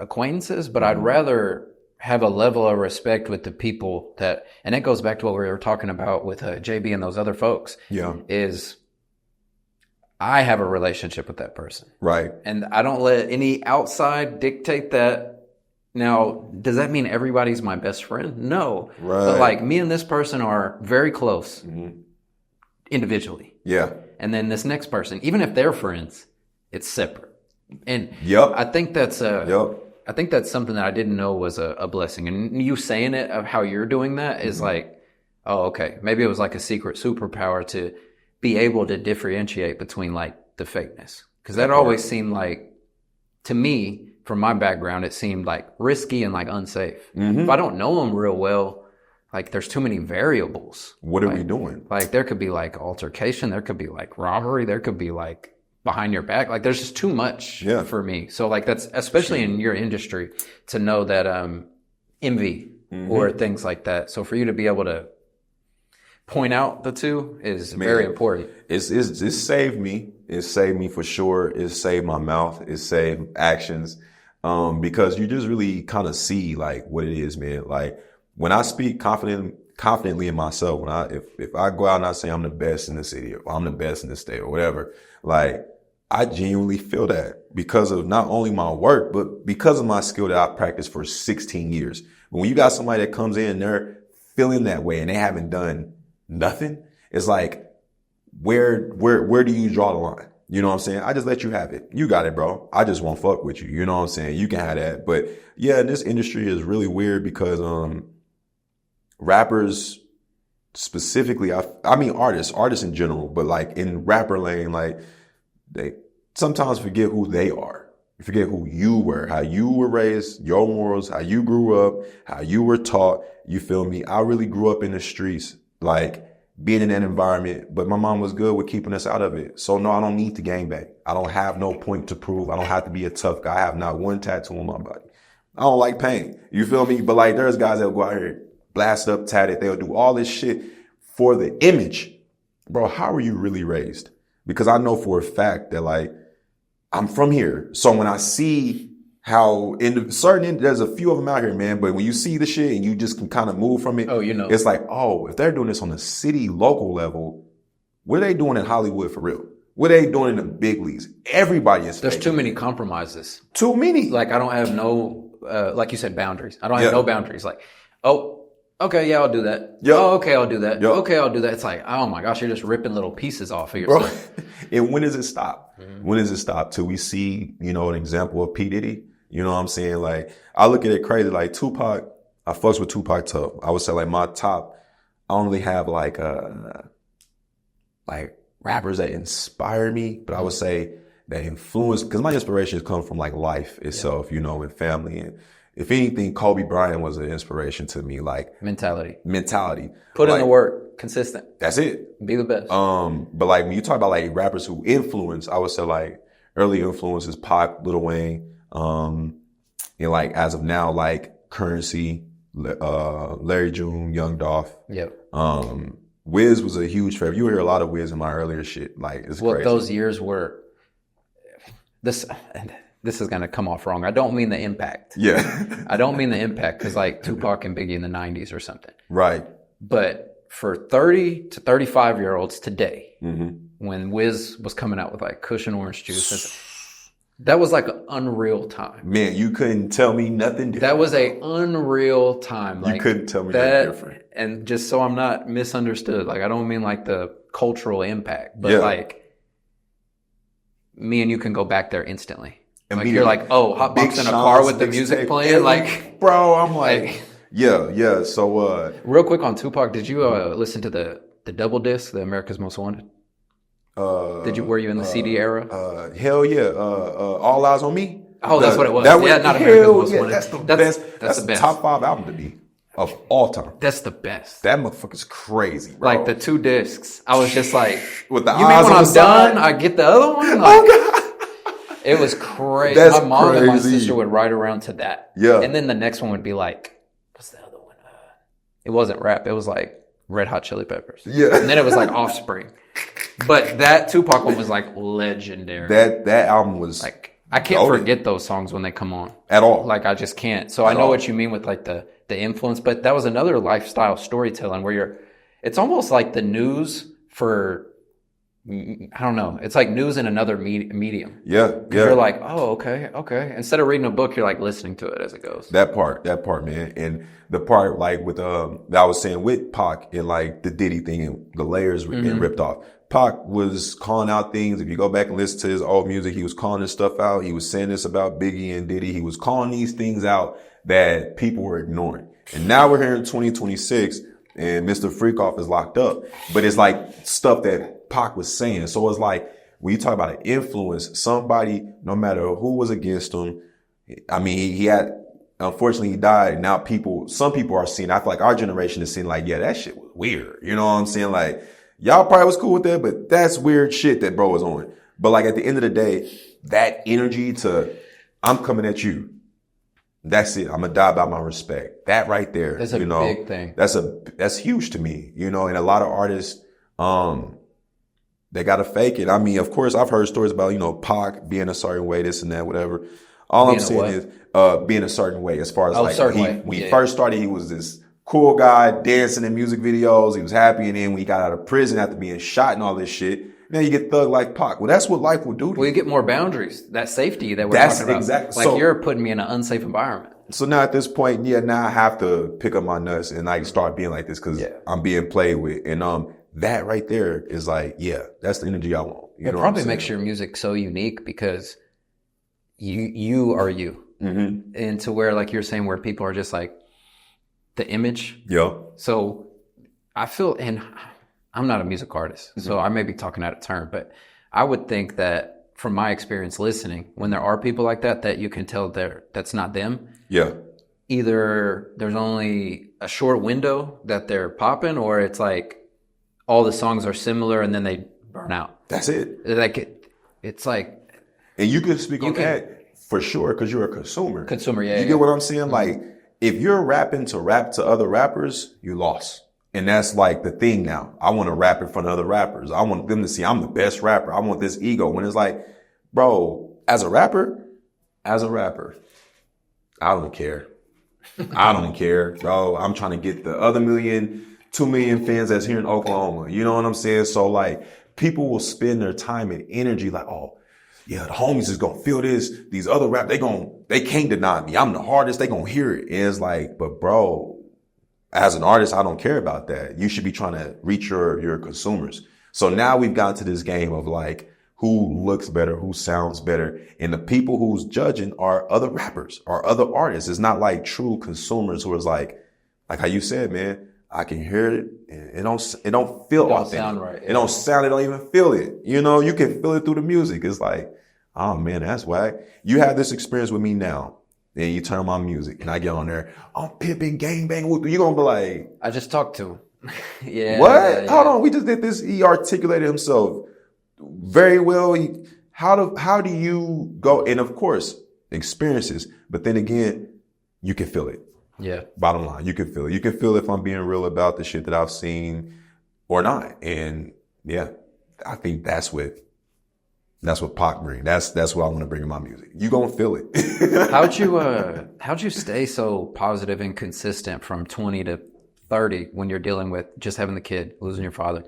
acquaintances, but I'd rather have a level of respect with the people and it goes back to what we were talking about with Jabee and those other folks. Yeah. Is I have a relationship with that person. Right. And I don't let any outside dictate that. Now, does that mean everybody's my best friend? No. Right. But like me and this person are very close individually. Yeah. And then this next person, even if they're friends, it's separate. And I think that's I think that's something that I didn't know was a blessing. And you saying it of how you're doing that is like, oh, okay. Maybe it was like a secret superpower to be able to differentiate between like the fakeness. Cause that always seemed like, to me, from my background, it seemed like risky and like unsafe. If I don't know them real well, like there's too many variables. What are we doing? Like there could be like altercation. There could be like robbery. There could be like behind your back. Like there's just too much for me. So like that's, especially in your industry, to know that, envy or things like that. So for you to be able to point out the two is very important. It saved me. It saved me for sure. It saved my mouth. It saved actions. Because you just really kind of see like what it is, man. Like when I speak confidently in myself, if I go out and I say I'm the best in the city or I'm the best in the state or whatever, like I genuinely feel that because of not only my work, but because of my skill that I practiced for 16 years. But when you got somebody that comes in and they're feeling that way and they haven't done nothing, it's like, where do you draw the line? You know what I'm saying? I just let you have it. You got it, bro. I just won't fuck with you. You know what I'm saying? You can have that. But yeah, this industry is really weird because, rappers specifically, I mean, artists in general, but like in rapper lane, like they sometimes forget who they are. You forget who you were, how you were raised, your morals, how you grew up, how you were taught. You feel me? I really grew up in the streets. Like being in that environment, but my mom was good with keeping us out of it. So no, I don't need to gangbang. I don't have no point to prove. I don't have to be a tough guy. I have not one tattoo on my body. I don't like pain. You feel me? But like, there's guys that'll go out here, blast up, tatted. They'll do all this shit for the image. Bro, how were you really raised? Because I know for a fact that like, I'm from here. So when I see how there's a few of them out here, man, but when you see the shit and you just can kind of move from it, it's like, oh, if they're doing this on a city, local level, what are they doing in Hollywood for real? What are they doing in the big leagues? Everybody is There's too many compromises. Too many. Like, I don't have no, like you said, boundaries. I don't have no boundaries. Like, oh, okay, yeah, I'll do that. Yep. Oh, okay, I'll do that. Yep. Okay, I'll do that. It's like, oh my gosh, you're just ripping little pieces off of yourself. Bro, and when does it stop? Mm-hmm. When does it stop? Till we see, an example of P. Diddy? You know what I'm saying? Like, I look at it crazy. Like, Tupac, I fucks with Tupac tough. I would say, like, my top, I don't really have, like rappers that inspire me, but I would say that influence, because my inspirations come from, like, life itself, and family. And if anything, Kobe Bryant was an inspiration to me, like. Mentality. Put in the work. Consistent. That's it. Be the best. But, like, when you talk about, like, rappers who influence, I would say, like, early influences, Pac, Lil Wayne, and like as of now, like Currency, Larry June, Young Dolph. Yep. Wiz was a huge favorite. You hear a lot of Wiz in my earlier shit. Like, it's crazy. Those years were. This is gonna come off wrong. I don't mean the impact. Yeah. I don't mean the impact because like Tupac and Biggie in the 90s or something. Right. But for 30 to 35-year-olds today, mm-hmm. when Wiz was coming out with like Kush and Orange Juice. That was like an unreal time. Man, you couldn't tell me nothing different. That was a unreal time. Like, you couldn't tell me nothing different. And just so I'm not misunderstood, like I don't mean like the cultural impact, but like me and you can go back there instantly. Like you're like, oh, hotbox in a car with the music playing, like, bro. I'm like, yeah. So, real quick on Tupac, did you listen to the double disc, the America's Most Wanted? Were you in the CD era? Hell yeah. All Eyes on Me. Oh, that's what it was. Not America's Most Wanted. That's the best. That's the best. Top 5 album to me of all time. That's the best. That motherfucker's crazy, bro. Like the 2 discs. I was just like, with the you eyes mean when on I'm the side? done, I get the other one? Like, oh God. It was crazy. That's my mom and my crazy. sister would ride around to that. Yeah. And then the next one would be like, what's the other one? It wasn't rap. It was like Red Hot Chili Peppers. Yeah. And then it was like Offspring. But that Tupac one was like legendary. That album was like, I can't forget those songs when they come on. At all. Like, I just can't. So I know what you mean with like the influence, but that was another lifestyle storytelling where it's almost like the news for, I don't know. It's like news in another medium. Yeah. You're like, oh, okay. Instead of reading a book, you're like listening to it as it goes. That part, man. And the part like with, that I was saying with Pac and like the Diddy thing and the layers were getting ripped off. Pac was calling out things. If you go back and listen to his old music, he was calling this stuff out. He was saying this about Biggie and Diddy. He was calling these things out that people were ignoring. And now we're here in 2026 and Mr. Freakoff is locked up. But it's like stuff that Pac was saying. So it's like when you talk about an influence, somebody, no matter who was against him, I mean, unfortunately he died. Now some people are seeing, I feel like our generation is seeing like, yeah, that shit was weird. You know what I'm saying? Like, y'all probably was cool with that, but that's weird shit that bro was on. But like at the end of the day, that energy I'm coming at you. That's it. I'm gonna die by my respect. That right there. That's a big thing. That's huge to me, and a lot of artists, they gotta fake it. I mean, of course, I've heard stories about, Pac being a certain way, this and that, whatever. All I'm saying is, being a certain way as far as when he first started, he was this cool guy dancing in music videos. He was happy. And then when he got out of prison after being shot and all this shit, now you get thug like Pac. Well, that's what life will do to you. You get more boundaries. That safety that we're talking about. Exactly. Like you're putting me in an unsafe environment. So now at this point, now I have to pick up my nuts and like start being like this because I'm being played with. And that right there is like, that's the energy I want. It probably makes your music so unique because you are you. Mm-hmm. And to where, like you're saying, where people are just like, the image. Yeah. So I feel, and I'm not a music artist, so I may be talking out of turn, but I would think that from my experience listening, when there are people like that you can tell that's not them. Yeah. Either there's only a short window that they're popping, or it's like all the songs are similar and then they burn out. That's it. Like it's like, and you can speak on that for sure because you're a consumer. Yeah. You get what I'm saying? Like if you're rapping to rap to other rappers, you lost. And that's like the thing now. I want to rap in front of other rappers. I want them to see I'm the best rapper. I want this ego. When it's like, bro, as a rapper, I don't care. I don't care, bro. I'm trying to get the other 2 million fans that's here in Oklahoma. You know what I'm saying? So like people will spend their time and energy like, oh, yeah, the homies is going to feel this. These other rap, they can't deny me. I'm the hardest. They going to hear it. And it's like, but bro, as an artist, I don't care about that. You should be trying to reach your consumers. So now we've gotten to this game of like, who looks better, who sounds better. And the people who's judging are other rappers or other artists. It's not like true consumers who is like how you said, man, I can hear it. And it don't feel authentic. Sound right. Yeah. It don't sound, it don't even feel it. You know, you can feel it through the music. It's like, oh man, that's whack. You have this experience with me now. Then you turn on my music and I get on there, I'm pimping, gangbang. You gonna be like, I just talked to him. Yeah. What? Yeah. Hold on. We just did this. He articulated himself very well. How do you go? And of course, experiences, but then again, you can feel it. Yeah. Bottom line, you can feel it. You can feel if I'm being real about the shit that I've seen or not. And yeah, I think that's what Pac bring. That's what I want to bring in my music. You gonna feel it. How'd you stay so positive and consistent from 20 to 30 when you're dealing with just having the kid, losing your father,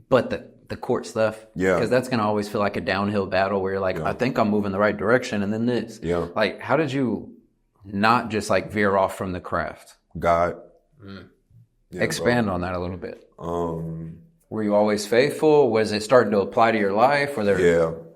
but the court stuff? Yeah. Because that's gonna always feel like a downhill battle where you're like, I think I'm moving the right direction, and then this. Yeah. Like, how did you not just like veer off from the craft? God. Yeah, expand on that a little bit. Were you always faithful? Was it starting to apply to your life?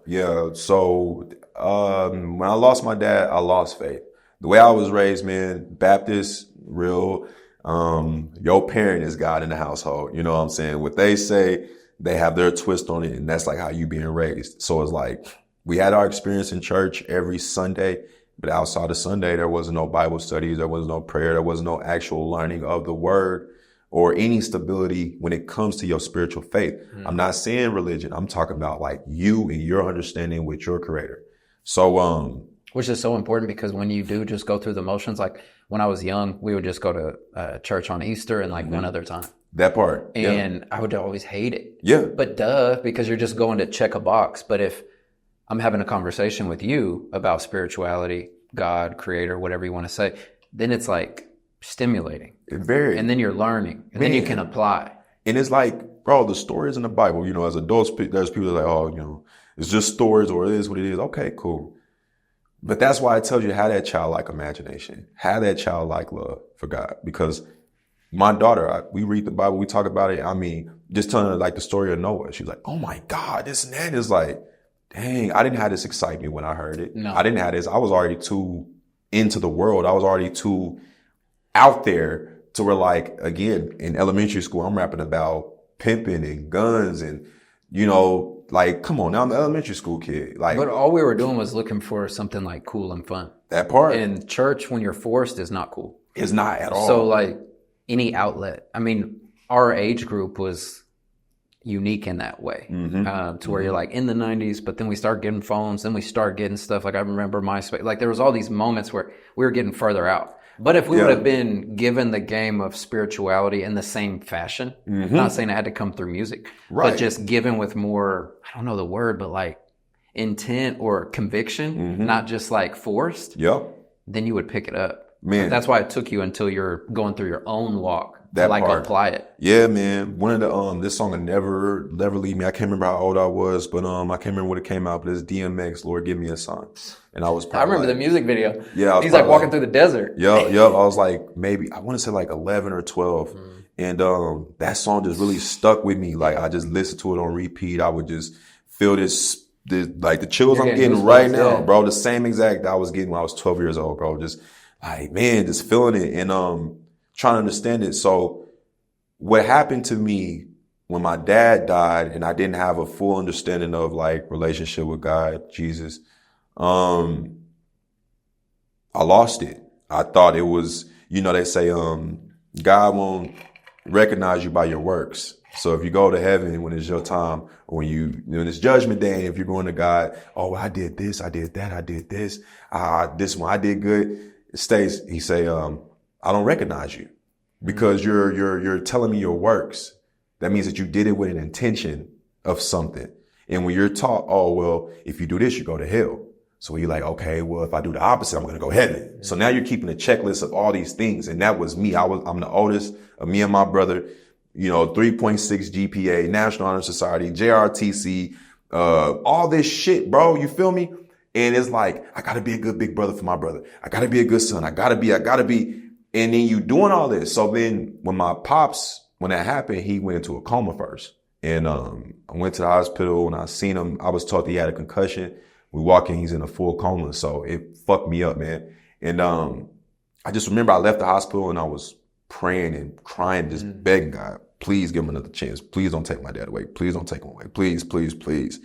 Yeah. So when I lost my dad, I lost faith. The way I was raised, man, Baptist, real. Your parent is God in the household. You know what I'm saying? What they say, they have their twist on it, and that's like how you being raised. So it's like we had our experience in church every Sunday, but outside of Sunday, there wasn't no Bible studies, there was no prayer, there was no actual learning of the word or any stability when it comes to your spiritual faith. I'm not saying religion. I'm talking about like you and your understanding with your creator. So, which is so important because when you do just go through the motions, like when I was young, we would just go to church on Easter and like one other time. That part. And I would always hate it. Yeah. But because you're just going to check a box. But if I'm having a conversation with you about spirituality, God, creator, whatever you want to say, then it's like stimulating. And then you're learning. And then you can apply. And it's like, bro, the stories in the Bible, you know, as adults, there's people that are like, oh, you know, it's just stories or it is what it is. Okay, cool. But that's why I tell you, have that childlike imagination, have that childlike love for God. Because my daughter, we read the Bible, we talk about it. I mean, just telling her like the story of Noah. She's like, oh my God, this and that. Is like, dang, I didn't have this excite me when I heard it. No. I didn't have this. I was already too into the world. I was already too out there to where, like, again, in elementary school, I'm rapping about pimping and guns and, you know, like, come on, now I'm an elementary school kid. Like, but all we were doing was looking for something like cool and fun. That part. And church, when you're forced, is not cool. It's not at all. So like any outlet, I mean, our age group was unique in that way, to where you're like in the 90s, but then we start getting phones, then we start getting stuff. Like I remember MySpace, like there was all these moments where we were getting further out. But if we would have been given the game of spirituality in the same fashion, not saying it had to come through music, but just given with more, I don't know the word, but like intent or conviction, not just like forced, then you would pick it up. Man, that's why it took you until you're going through your own walk to like apply it. Yeah, man. One of the this song will never leave me. I can't remember how old I was, but I can't remember when it came out. But it's DMX, Lord Give Me a Sign, and I was. I remember the music video. Yeah, he's like walking through the desert. Yep. I was like maybe I want to say like 11 or 12, and that song just really stuck with me. Like I just listened to it on repeat. I would just feel this like the chills I'm getting right now, bro. The same exact I was getting when I was 12 years old, bro. Just like, man, just feeling it and trying to understand it. So what happened to me when my dad died and I didn't have a full understanding of like relationship with God, Jesus, I lost it. I thought it was, you know, they say God won't recognize you by your works. So if you go to heaven when it's your time, or when it's judgment day, and if you're going to God, oh, I did this, I did that, I did this, this one I did good. It stays. He say, I don't recognize you because you're telling me your works. That means that you did it with an intention of something. And when you're taught, oh, well, if you do this, you go to hell. So you're like, okay, well, if I do the opposite, I'm going to go heaven. So now you're keeping a checklist of all these things. And that was me. I'm the oldest of me and my brother, 3.6 GPA, National Honor Society, JRTC, all this shit, bro. You feel me? And it's like, I got to be a good big brother for my brother. I got to be a good son. I got to be. And then you doing all this. So then when my pops, when that happened, he went into a coma first. And I went to the hospital and I seen him. I was taught that he had a concussion. We walk in, he's in a full coma. So it fucked me up, man. And I just remember I left the hospital and I was praying and crying, just begging God, please give him another chance. Please don't take my dad away. Please don't take him away. Please, please, please.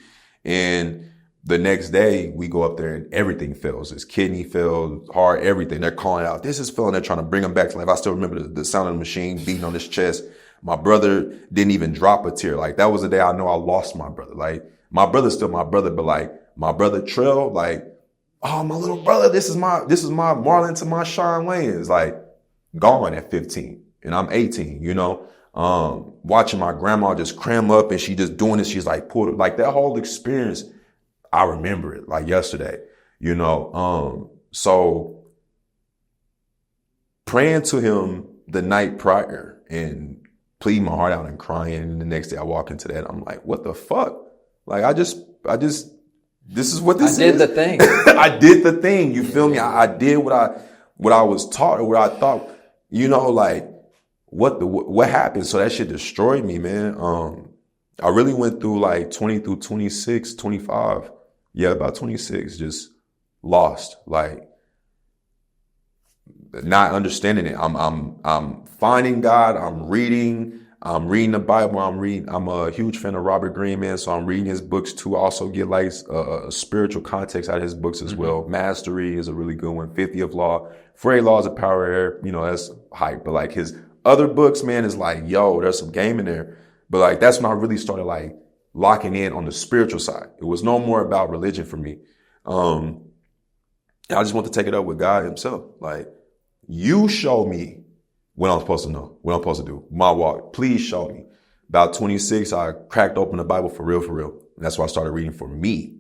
And the next day we go up there and everything fails. His kidney failed, heart, everything. They're calling out, this is failing. They're trying to bring him back to life. I still remember the sound of the machine beating on his chest. My brother didn't even drop a tear. Like, that was the day I know I lost my brother. Like, my brother's still my brother, but like, my brother Trill, like, oh, my little brother, this is my Marlon to my Sean Wayne. Is like gone at 15 and I'm 18, watching my grandma just cram up and she just doing this. She's like, pulled like that whole experience. I remember it like yesterday, so praying to him the night prior and pleading my heart out and crying. And the next day I walk into that. I'm like, what the fuck? Like, this is what this is. I did the thing. I did the thing. You feel me? I did what I was taught or what I thought, like what happened. So that shit destroyed me, man. I really went through like 20 through 26, 25. Yeah, about 26, just lost, like not understanding it. I'm finding God. I'm reading the Bible. I'm a huge fan of Robert Greene, man. So I'm reading his books too. I also get like a spiritual context out of his books as well. Mastery is a really good one. 50 of Law, 48 Laws of Power Air. That's hype. But like his other books, man, is like, yo, there's some game in there. But like, that's when I really started like locking in on the spiritual side. It was no more about religion for me. I just want to take it up with God himself. Like, you show me what I'm supposed to know, what I'm supposed to do, my walk. Please show me. About 26, I cracked open the Bible for real. And that's why I started reading for me.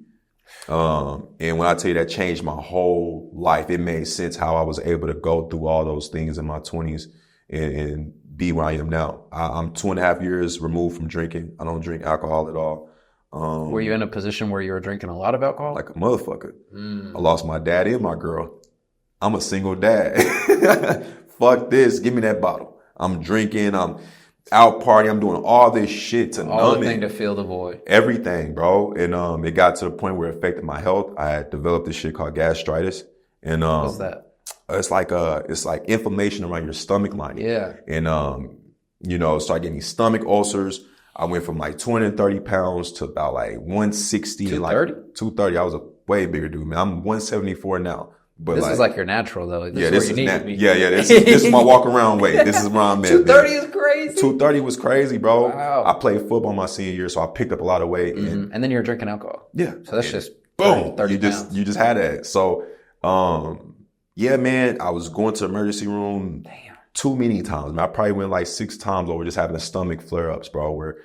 And when I tell you that changed my whole life, it made sense how I was able to go through all those things in my 20s and be where I am now. I'm 2.5 years removed from drinking. I don't drink alcohol at all. Were you in a position where you were drinking a lot of alcohol? Like a motherfucker. I lost my dad and my girl. I'm a single dad. Fuck this. Give me that bottle. I'm drinking. I'm out partying. I'm doing all this shit to numb it. To fill the void. Everything, bro. And it got to the point where it affected my health. I had developed this shit called gastritis. And what's that? It's like inflammation around your stomach lining. Yeah. And started getting stomach ulcers. I went from like 230 pounds to about like 160. 230? Like 230. I was a way bigger dude, man. I'm 174 now. But this is like your natural though. This is my walk around weight. This is where I'm at. 230 is crazy. 230 was crazy, bro. Wow. I played football my senior year, so I picked up a lot of weight. And then you're drinking alcohol. Yeah. So that's just boom. 30 pounds. You just had that. So, yeah, man, I was going to the emergency room too many times. I probably went like 6 times over just having a stomach flare-ups, bro, where,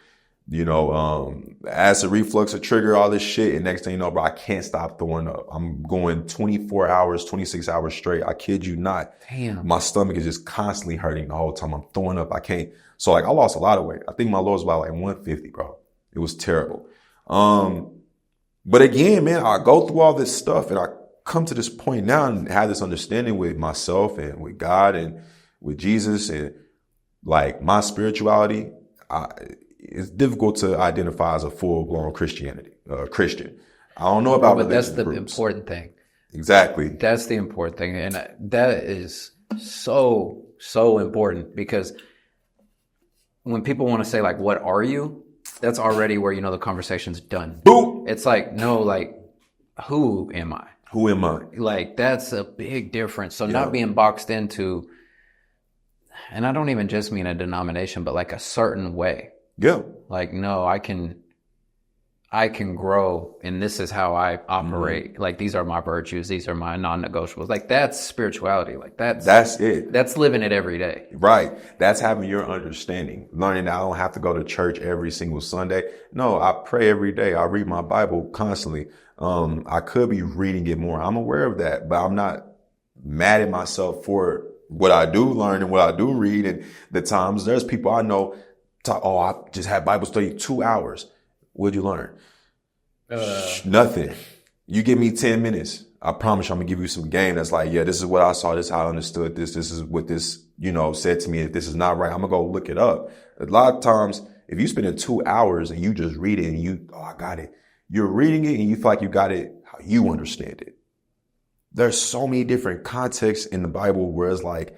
acid reflux will trigger all this shit. And next thing you know, bro, I can't stop throwing up. I'm going 24 hours, 26 hours straight. I kid you not. Damn. My stomach is just constantly hurting the whole time. I'm throwing up. I can't. So like I lost a lot of weight. I think my low was about like 150, bro. It was terrible. But again, man, I go through all this stuff and I come to this point now and have this understanding with myself and with God and with Jesus and like my spirituality. It's difficult to identify as a full-blown Christian. I don't know about but that's the groups. Important thing. Exactly. That's the important thing. And that is so important because when people want to say like, what are you? That's already where, the conversation's done. Boop. It's like, no, like, who am I? Who am I? Like, that's a big difference. So not being boxed into, and I don't even just mean a denomination, but like a certain way. Yeah. Like, no, I can grow, and this is how I operate. Mm-hmm. Like, these are my virtues. These are my non-negotiables. Like, that's spirituality. Like, that's it. That's living it every day. Right. That's having your understanding. Learning that I don't have to go to church every single Sunday. No, I pray every day. I read my Bible constantly. I could be reading it more. I'm aware of that, but I'm not mad at myself for what I do learn and what I do read. And the times there's people I know talk, oh, I just had Bible study 2 hours. What'd you learn? Nothing. You give me 10 minutes. I promise you, I'm gonna give you some game that's like, yeah, this is what I saw. This is how I understood this. This is what this, said to me. If this is not right, I'm gonna go look it up. A lot of times, if you spend 2 hours and you just read it and I got it. You're reading it and you feel like you got it how you understand it. There's so many different contexts in the Bible where it's like,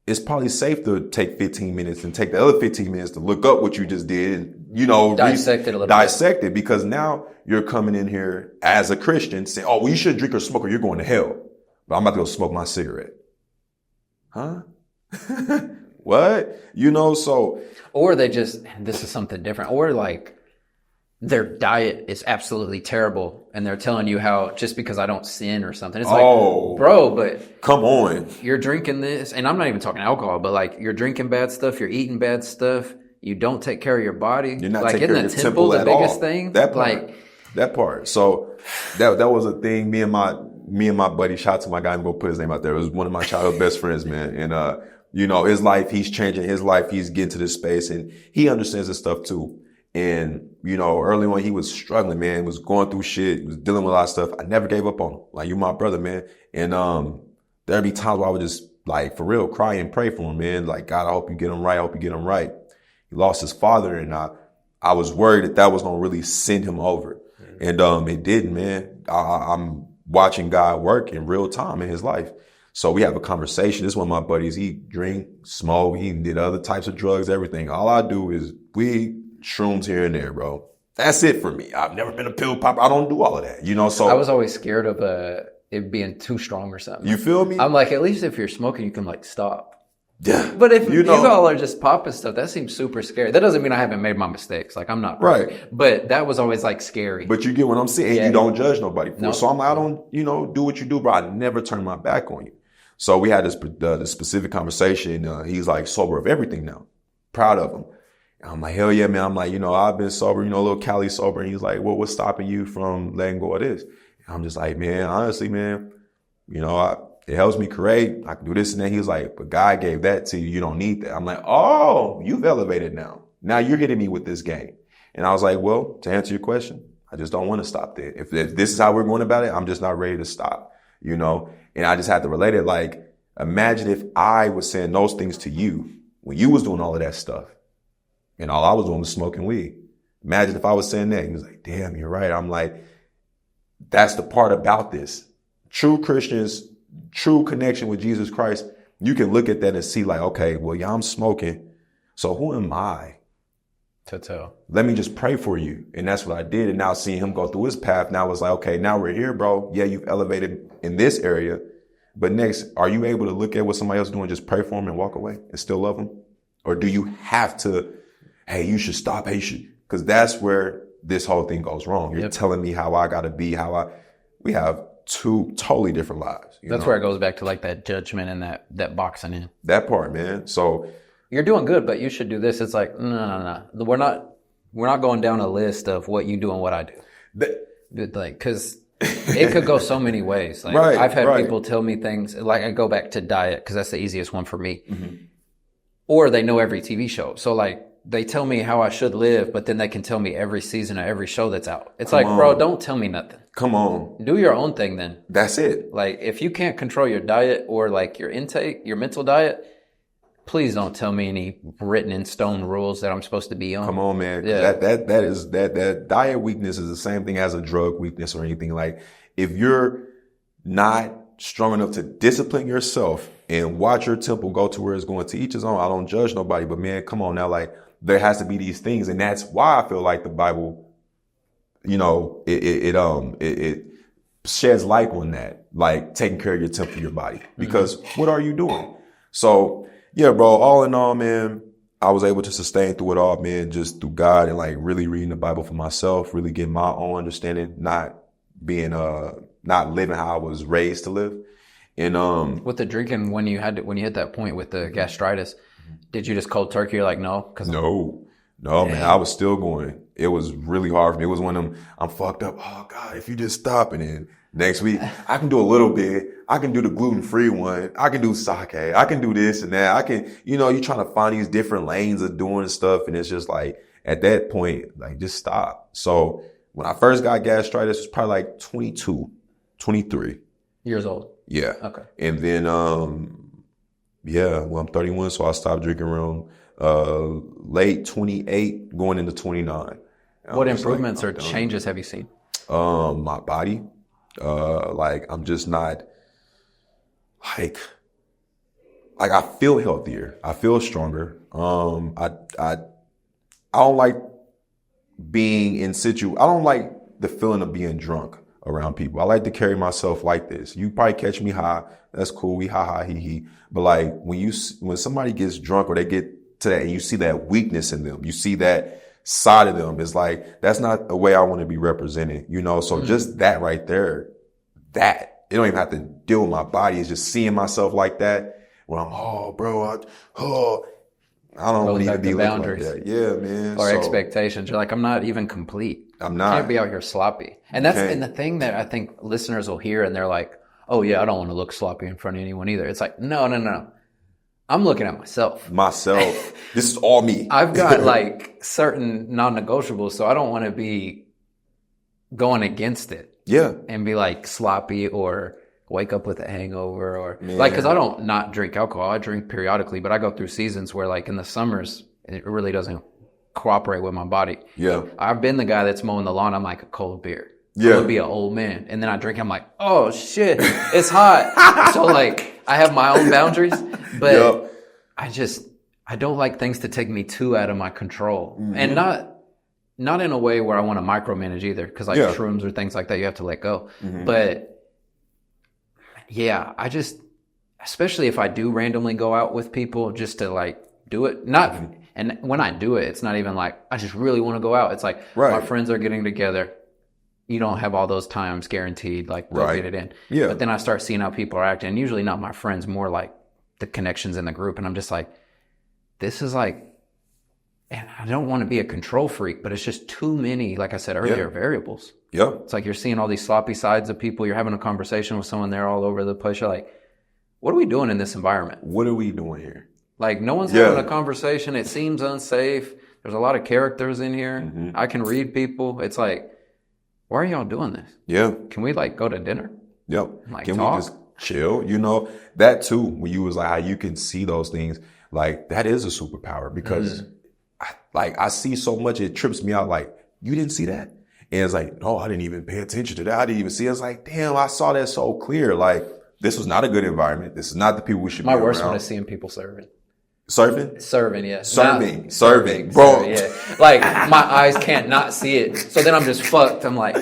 it's probably safe to take 15 minutes and take the other 15 minutes to look up what you just did and, dissect it a little bit. Dissect it, because now you're coming in here as a Christian saying, oh, well, you should drink or smoke or you're going to hell. But I'm about to go smoke my cigarette. Huh? What? So. Or this is something different. Or like, their diet is absolutely terrible, and they're telling you how just because I don't sin or something. It's like, bro, but come on, you're drinking this, and I'm not even talking alcohol, but like you're drinking bad stuff, you're eating bad stuff, you don't take care of your body. You're not taking care of your temple the at biggest all. thing. That part. So that was a thing. Me and my buddy, shout out to my guy, I'm gonna put his name out there. It was one of my childhood best friends, man, and his life, he's changing his life. He's getting to this space, and he understands this stuff too. And, early on, he was struggling, man, was going through shit, was dealing with a lot of stuff. I never gave up on him. Like, you my brother, man. And, there'd be times where I would just, like, for real, cry and pray for him, man. Like, God, I hope you get him right. I hope you get him right. He lost his father, and I was worried that was going to really send him over. Mm-hmm. And, it didn't, man. I'm watching God work in real time in his life. So we have a conversation. This is one of my buddies. He drink, smoke, he did other types of drugs, everything. All I do is weed, shrooms here and there, bro. That's it for me. I've never been a pill popper. I don't do all of that, so. I was always scared of it being too strong or something. You feel me? I'm like, at least if you're smoking, you can like stop. Yeah. But if you all are just popping stuff, that seems super scary. That doesn't mean I haven't made my mistakes. Like, I'm not right. But that was always like scary. But you get what I'm saying. Yeah. You don't judge nobody for it. So I'm like, I don't, do what you do, bro. I never turn my back on you. So we had this specific conversation. He's like sober of everything now. Proud of him. I'm like, hell yeah, man. I'm like, I've been sober, a little Cali sober. And he's like, well, what's stopping you from letting go of this? And I'm just like, man, honestly, man, it helps me create. I can do this and that. He was like, but God gave that to you. You don't need that. I'm like, oh, you've elevated now. Now you're hitting me with this game. And I was like, well, to answer your question, I just don't want to stop there. If this is how we're going about it, I'm just not ready to stop, And I just had to relate it. Like, imagine if I was saying those things to you when you was doing all of that stuff. And all I was doing was smoking weed. Imagine if I was saying that. He was like, damn, you're right. I'm like, that's the part about this. True Christians, true connection with Jesus Christ. You can look at that and see like, okay, well, yeah, I'm smoking. So who am I to tell? Let me just pray for you. And that's what I did. And now seeing him go through his path, now it's like, okay, now we're here, bro. Yeah, you've elevated in this area. But next, are you able to look at what somebody else is doing, just pray for him and walk away and still love him? Or do you have to, hey, you should stop. Hey, you should, because that's where this whole thing goes wrong. You're telling me how I got to be, we have two totally different lives. That's where it goes back to like that judgment and that boxing in. That part, man. So you're doing good, but you should do this. It's like, no. We're not going down a list of what you do and what I do. Cause it could go so many ways. Like I've had people tell me things, like I go back to diet cause that's the easiest one for me. Mm-hmm. Or they know every TV show. So like they tell me how I should live, but then they can tell me every season of every show that's out. It's like, bro, don't tell me nothing. Come on. Do your own thing then. That's it. Like if you can't control your diet or like your intake, your mental diet, please don't tell me any written in stone rules that I'm supposed to be on. Come on, man. Yeah. That diet weakness is the same thing as a drug weakness or anything. Like if you're not strong enough to discipline yourself and watch your temple go to where it's going, to each his own. I don't judge nobody, but man, come on now. Like there has to be these things. And that's why I feel like the Bible, it sheds light on that, like taking care of your temple, your body, because what are you doing? So yeah, bro, all in all, man, I was able to sustain through it all, man, just through God and like really reading the Bible for myself, really getting my own understanding, not living how I was raised to live. And with the drinking, when you hit that point with the gastritis, did you just cold turkey? You're like, no? No, man, I was still going. It was really hard for me. It was one of them, I'm fucked up. Oh God, if you just stop. And then next week, I can do a little bit. I can do the gluten-free one. I can do sake. I can do this and that. I can, you're trying to find these different lanes of doing stuff. And it's just like, at that point, like, just stop. So when I first got gastritis, it was probably like 22, 23 years old. Yeah. Okay. And then, I'm 31, so I stopped drinking around late 28, going into 29. What improvements or changes have you seen? My body, I'm just not like I feel healthier. I feel stronger. I don't like being in situ. I don't like the feeling of being drunk around people. I like to carry myself like this. You probably catch me high. That's cool. We ha he he. But like when somebody gets drunk or they get to that and you see that weakness in them, you see that side of them, it's like, that's not the way I want to be represented, So just that right there, it don't even have to deal with my body. It's just seeing myself like that when I'm, I don't want to be like that. Yeah, man. Or expectations. You're like, I'm not even complete. I'm not. I can't be out here sloppy. And that's the thing that I think listeners will hear and they're like, oh yeah, I don't want to look sloppy in front of anyone either. It's like, no. I'm looking at myself. This is all me. I've got like certain non-negotiables, so I don't want to be going against it. Yeah. And be like sloppy or wake up with a hangover or cause I don't not drink alcohol. I drink periodically, but I go through seasons where like in the summers, it really doesn't cooperate with my body. Yeah. I've been the guy that's mowing the lawn. I'm like a cold beer. Yeah. I would be an old man. And then I drink. I'm like, oh shit, it's hot. So like I have my own boundaries, but I don't like things to take me too out of my control. Mm-hmm. And not in a way where I want to micromanage either. Cause like shrooms or things like that, you have to let go. Mm-hmm. But yeah, especially if I do randomly go out with people just to like do it, and when I do it, it's not even like, I just really want to go out. It's like, my friends are getting together. You don't have all those times guaranteed, like go get it in. Yeah. But then I start seeing how people are acting, and usually not my friends, more like the connections in the group. And I'm just like, this is like, and I don't want to be a control freak, but it's just too many, like I said earlier, variables. Yeah. It's like you're seeing all these sloppy sides of people. You're having a conversation with someone, they're all over the place. You're like, what are we doing in this environment? What are we doing here? Like, no one's having a conversation. It seems unsafe. There's a lot of characters in here. Mm-hmm. I can read people. It's like, why are y'all doing this? Yeah. Can we like go to dinner? Yep. Like, can talk? we just chill? That too, when you was like, how you can see those things, like that is a superpower because I see so much, it trips me out. Like, you didn't see that? And it's like, no, I didn't even pay attention to that. I didn't even see it. It's like, damn, I saw that so clear. Like, this was not a good environment. This is not the people we should be around. My worst one is seeing people serving. Serving, yeah. Serving, bro. Yeah. Like, my eyes can't not see it. So then I'm just fucked. I'm like,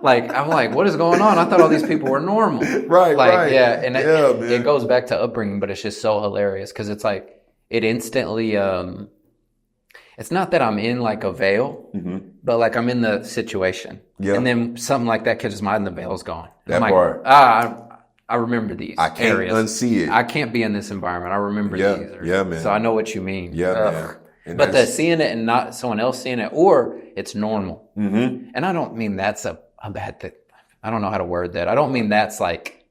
what is going on? I thought all these people were normal. Right. Yeah. And it goes back to upbringing, but it's just so hilarious because it's like, it instantly, it's not that I'm in like a veil, but like I'm in the situation. Yeah. And then something like that catches my eye and the veil's gone. That I'm part. Like, I remember these I can't areas. unsee it. I can't be in this environment. I remember these. Yeah, man. So I know what you mean. Yeah, man. But the seeing it and not someone else seeing it, or it's normal. Mm-hmm. And I don't mean that's a bad thing. I don't know how to word that. I don't mean that's like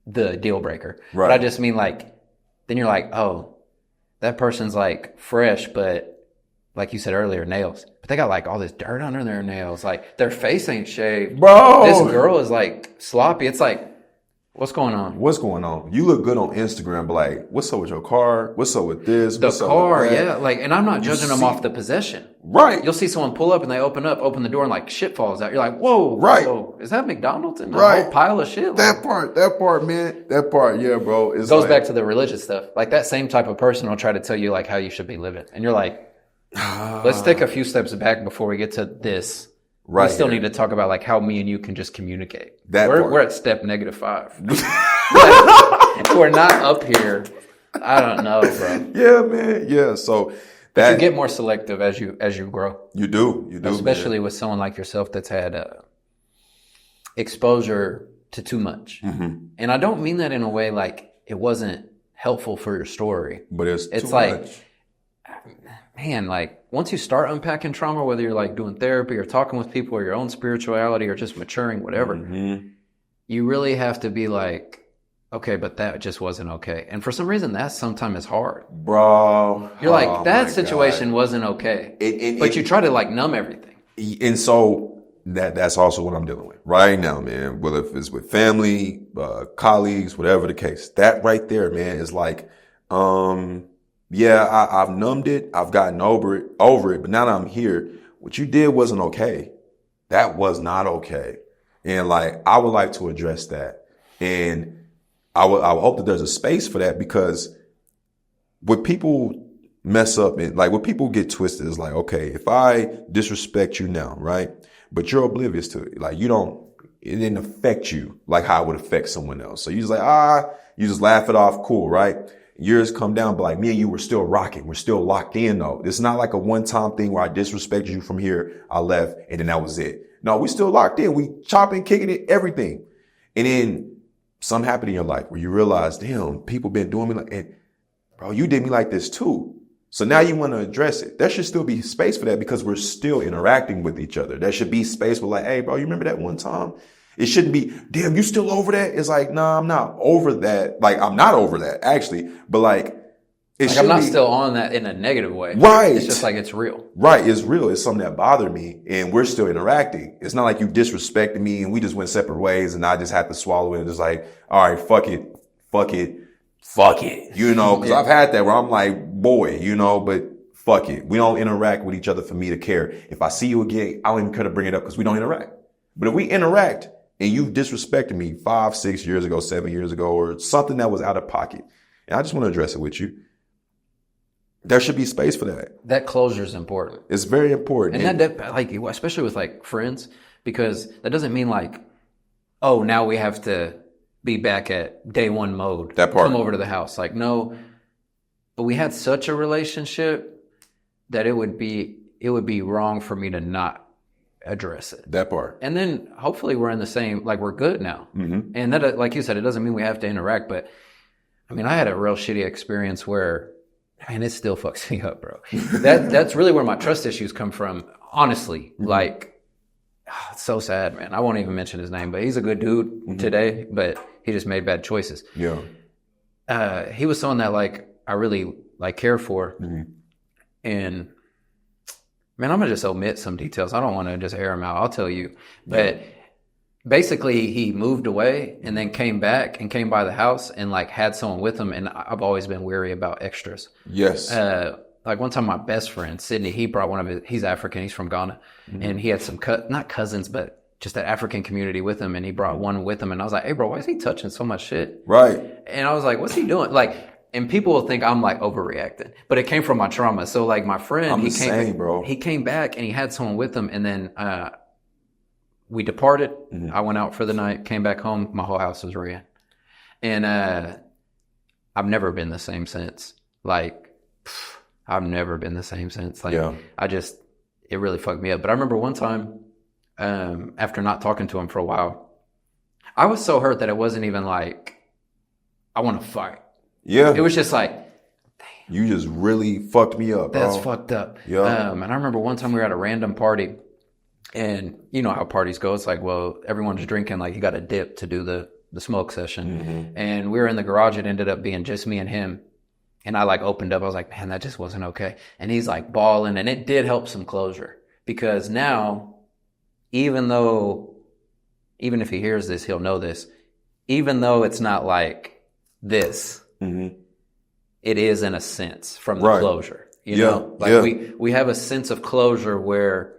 the deal breaker. Right. But I just mean like, then you're like, oh, that person's like fresh, but like you said earlier, nails. But they got like all this dirt under their nails. Like their face ain't shaved. Bro! This girl is like sloppy. It's like, what's going on? What's going on? You look good on Instagram, but like, what's up with your car? What's up with this? The car, yeah. Like, and I'm not judging them off the possession. Right. You'll see someone pull up and they open the door and like shit falls out. You're like, whoa. Right. Whoa, is that McDonald's in a whole pile of shit? That part, man. That part, yeah, bro. It goes back to the religious stuff. Like that same type of person will try to tell you like how you should be living. And you're like, let's take a few steps back before we get to this. Right. We still need to talk about like how me and you can just communicate. We're at step -5. We're not up here I don't know, bro. Yeah, man. Yeah. So that you get more selective as you grow. You do, especially with someone like yourself that's had exposure to too much. Mm-hmm. And I don't mean that in a way like it wasn't helpful for your story, but it's too like, much. Man, like once you start unpacking trauma, whether you're like doing therapy or talking with people or your own spirituality or just maturing, whatever, mm-hmm. you really have to be like, okay, but that just wasn't okay. And for some reason, that sometimes is hard. Bro. You're like, that situation wasn't okay. But you try to like numb everything. And so that's also what I'm dealing with right now, man. Whether if it's with family, colleagues, whatever the case, that right there, man, is like, yeah, I've numbed it. I've gotten over it. But now that I'm here, what you did wasn't okay. That was not okay. And like, I would like to address that. And I would hope that there's a space for that, because what people mess up and like what people get twisted is like, okay, if I disrespect you now, right? But you're oblivious to it. Like it didn't affect you like how it would affect someone else. So you just like, you just laugh it off. Cool. Right. Years come down, but like me and you were still rocking. We're still locked in though. It's not like a one-time thing where I disrespected you from here, I left, and then that was it. No, we still locked in. We chopping, kicking it, everything. And then something happened in your life where you realize, damn, people been doing me like, and bro, you did me like this too. So now you want to address it. There should still be space for that because we're still interacting with each other. There should be space for like, hey, bro, you remember that one time? It shouldn't be, damn, you still over that? It's like, nah, I'm not over that. Like, I'm not over that actually, but like, I'm not still on that in a negative way. Right. It's just like, it's real. Right. It's real. It's something that bothered me and we're still interacting. It's not like you disrespected me and we just went separate ways and I just had to swallow it and just like, all right, fuck it. You know, cause I've had that where I'm like, boy, you know, but fuck it. We don't interact with each other for me to care. If I see you again, I don't even care to bring it up because we don't interact. But if we interact and you disrespected me 5, 6 years ago, 7 years ago, or something that was out of pocket, and I just want to address it with you, there should be space for that. That closure is important. It's very important. And that like, especially with like friends, because that doesn't mean like, oh, now we have to be back at day one mode. That part. Come over to the house. Like, no, but we had such a relationship that it would be wrong for me to not address it. That part. And then hopefully we're in the same, like we're good now. Mm-hmm. And that, like you said, it doesn't mean we have to interact, but I mean, I had a real shitty experience where, man, it still fucks me up, bro. That's really where my trust issues come from. Honestly, mm-hmm. like, it's so sad, man. I won't even mention his name, but he's a good dude mm-hmm. today, but he just made bad choices. Yeah. He was someone that like, I really like care for. Mm-hmm. And man, I'm going to just omit some details. I don't want to just air them out. I'll tell you, but basically he moved away and then came back and came by the house and like had someone with him. And I've always been weary about extras. Yes. Like one time my best friend, Sydney, he brought he's African, he's from Ghana mm-hmm. and he had some not cousins, but just that African community with him. And he brought one with him and I was like, hey bro, why is he touching so much shit? Right. And I was like, what's he doing? Like, and people will think I'm like overreacting, but it came from my trauma. So like my friend, he came back and he had someone with him and then, we departed. Mm-hmm. I went out for the night, came back home. My whole house was ran. And, I've never been the same since. Like, I've never been the same since. Like, it really fucked me up. But I remember one time, after not talking to him for a while, I was so hurt that it wasn't even like, I want to fight. Yeah. It was just like, damn. You just really fucked me up. That's fucked up. Yeah. And I remember one time we were at a random party and you know how parties go. It's like, well, everyone's drinking, like you got a dip to do the smoke session. Mm-hmm. And we were in the garage. It ended up being just me and him. And I like opened up. I was like, man, that just wasn't okay. And he's like bawling and it did help some closure because now, even if he hears this, he'll know this, even though it's not like this, mm-hmm. it is in a sense from the closure, you know, like we have a sense of closure where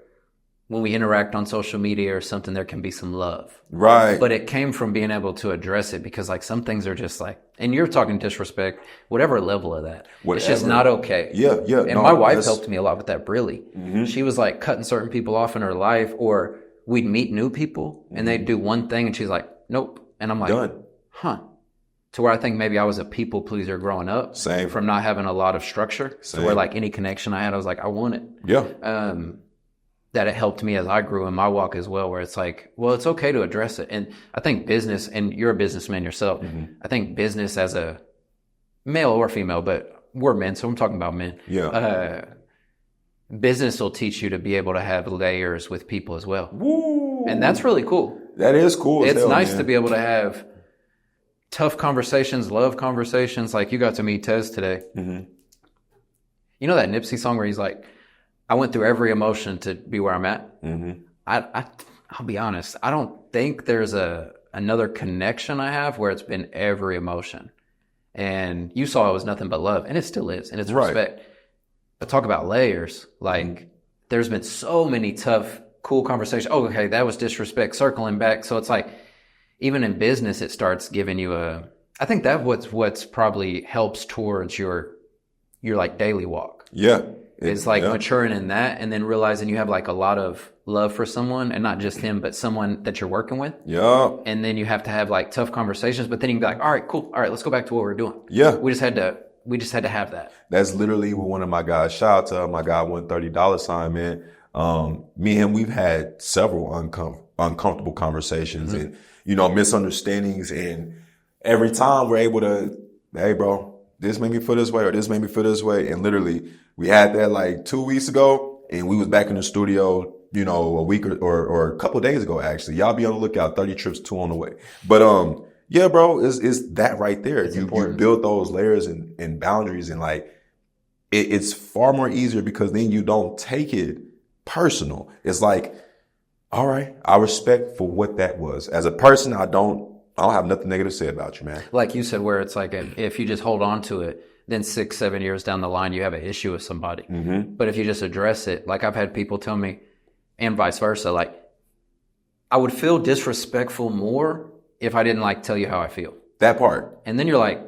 when we interact on social media or something, there can be some love. Right. But it came from being able to address it because like some things are just like, and you're talking disrespect, whatever level of that, it's just not okay. Yeah. Yeah. And my wife helped me a lot with that, really. Mm-hmm. She was like cutting certain people off in her life or we'd meet new people and they'd do one thing and she's like, nope. And I'm like, done. Huh. to where I think maybe I was a people pleaser growing up. Same. From not having a lot of structure. Same. To where like any connection I had, I was like, I want it. Yeah. That it helped me as I grew in my walk as well, where it's like, well, it's okay to address it. And I think business, and you're a businessman yourself, I think business as a male or female, but we're men, so I'm talking about men. Yeah. Business will teach you to be able to have layers with people as well. Woo. And that's really cool. That is cool. It's nice man. to be able to have tough conversations, love conversations. Like you got to meet Tez today. You know that Nipsey song where he's like, I went through every emotion to be where I'm at. I'll be honest. I don't think there's another connection I have where it's been every emotion. And you saw it was nothing but love, and it still is, and it's respect. But talk about layers. Like there's been so many tough, cool conversations. Oh, okay, that was disrespect. Circling back. So it's like, even in business, it starts giving you I think that what's probably helps towards your like daily walk. Yeah. It's like maturing in that, and then realizing you have like a lot of love for someone, and not just him, but someone that you're working with. Yeah. And then you have to have like tough conversations, but then you can be like, all right, cool. All right, let's go back to what we're doing. Yeah. We just had to have that. That's literally what one of my guys, shout out to my guy, $130 man. Me and him, we've had several uncomfortable conversations and, misunderstandings. And every time we're able to, hey, bro, this made me feel this way, or this made me feel this way. And literally, we had that like 2 weeks ago, and we was back in the studio, a week or a couple of days ago, actually. Y'all be on the lookout, 30 trips, 2 on the way. But, yeah, bro, it's that right there. You build those layers and boundaries, and like, it's far more easier because then you don't take it personal. It's like, all right, I respect for what that was. As a person, I don't have nothing negative to say about you, man. Like you said, where it's like, if you just hold on to it, then 6-7 years down the line, you have an issue with somebody. But if you just address it, like I've had people tell me, and vice versa, like I would feel disrespectful more if I didn't like tell you how I feel. That part. And then you're like,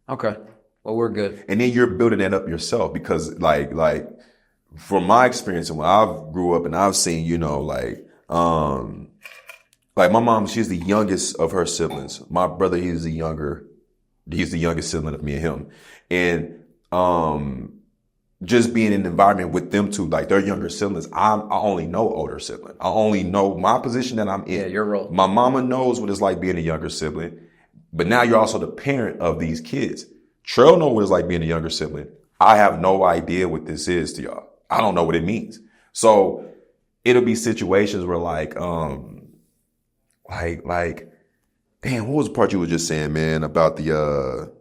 okay, well, we're good. And then you're building that up yourself, because like from my experience and when I grew up and I've seen, like my mom, she's the youngest of her siblings. My brother, he's the youngest sibling of me and him. And, just being in an environment with them two, like they're younger siblings. I only know older sibling. I only know my position that I'm in. Yeah, your role. My mama knows what it's like being a younger sibling, but now you're also the parent of these kids. Trell know what it's like being a younger sibling. I have no idea what this is to y'all. I don't know what it means. So it'll be situations where like, damn, what was the part you were just saying, man, about the,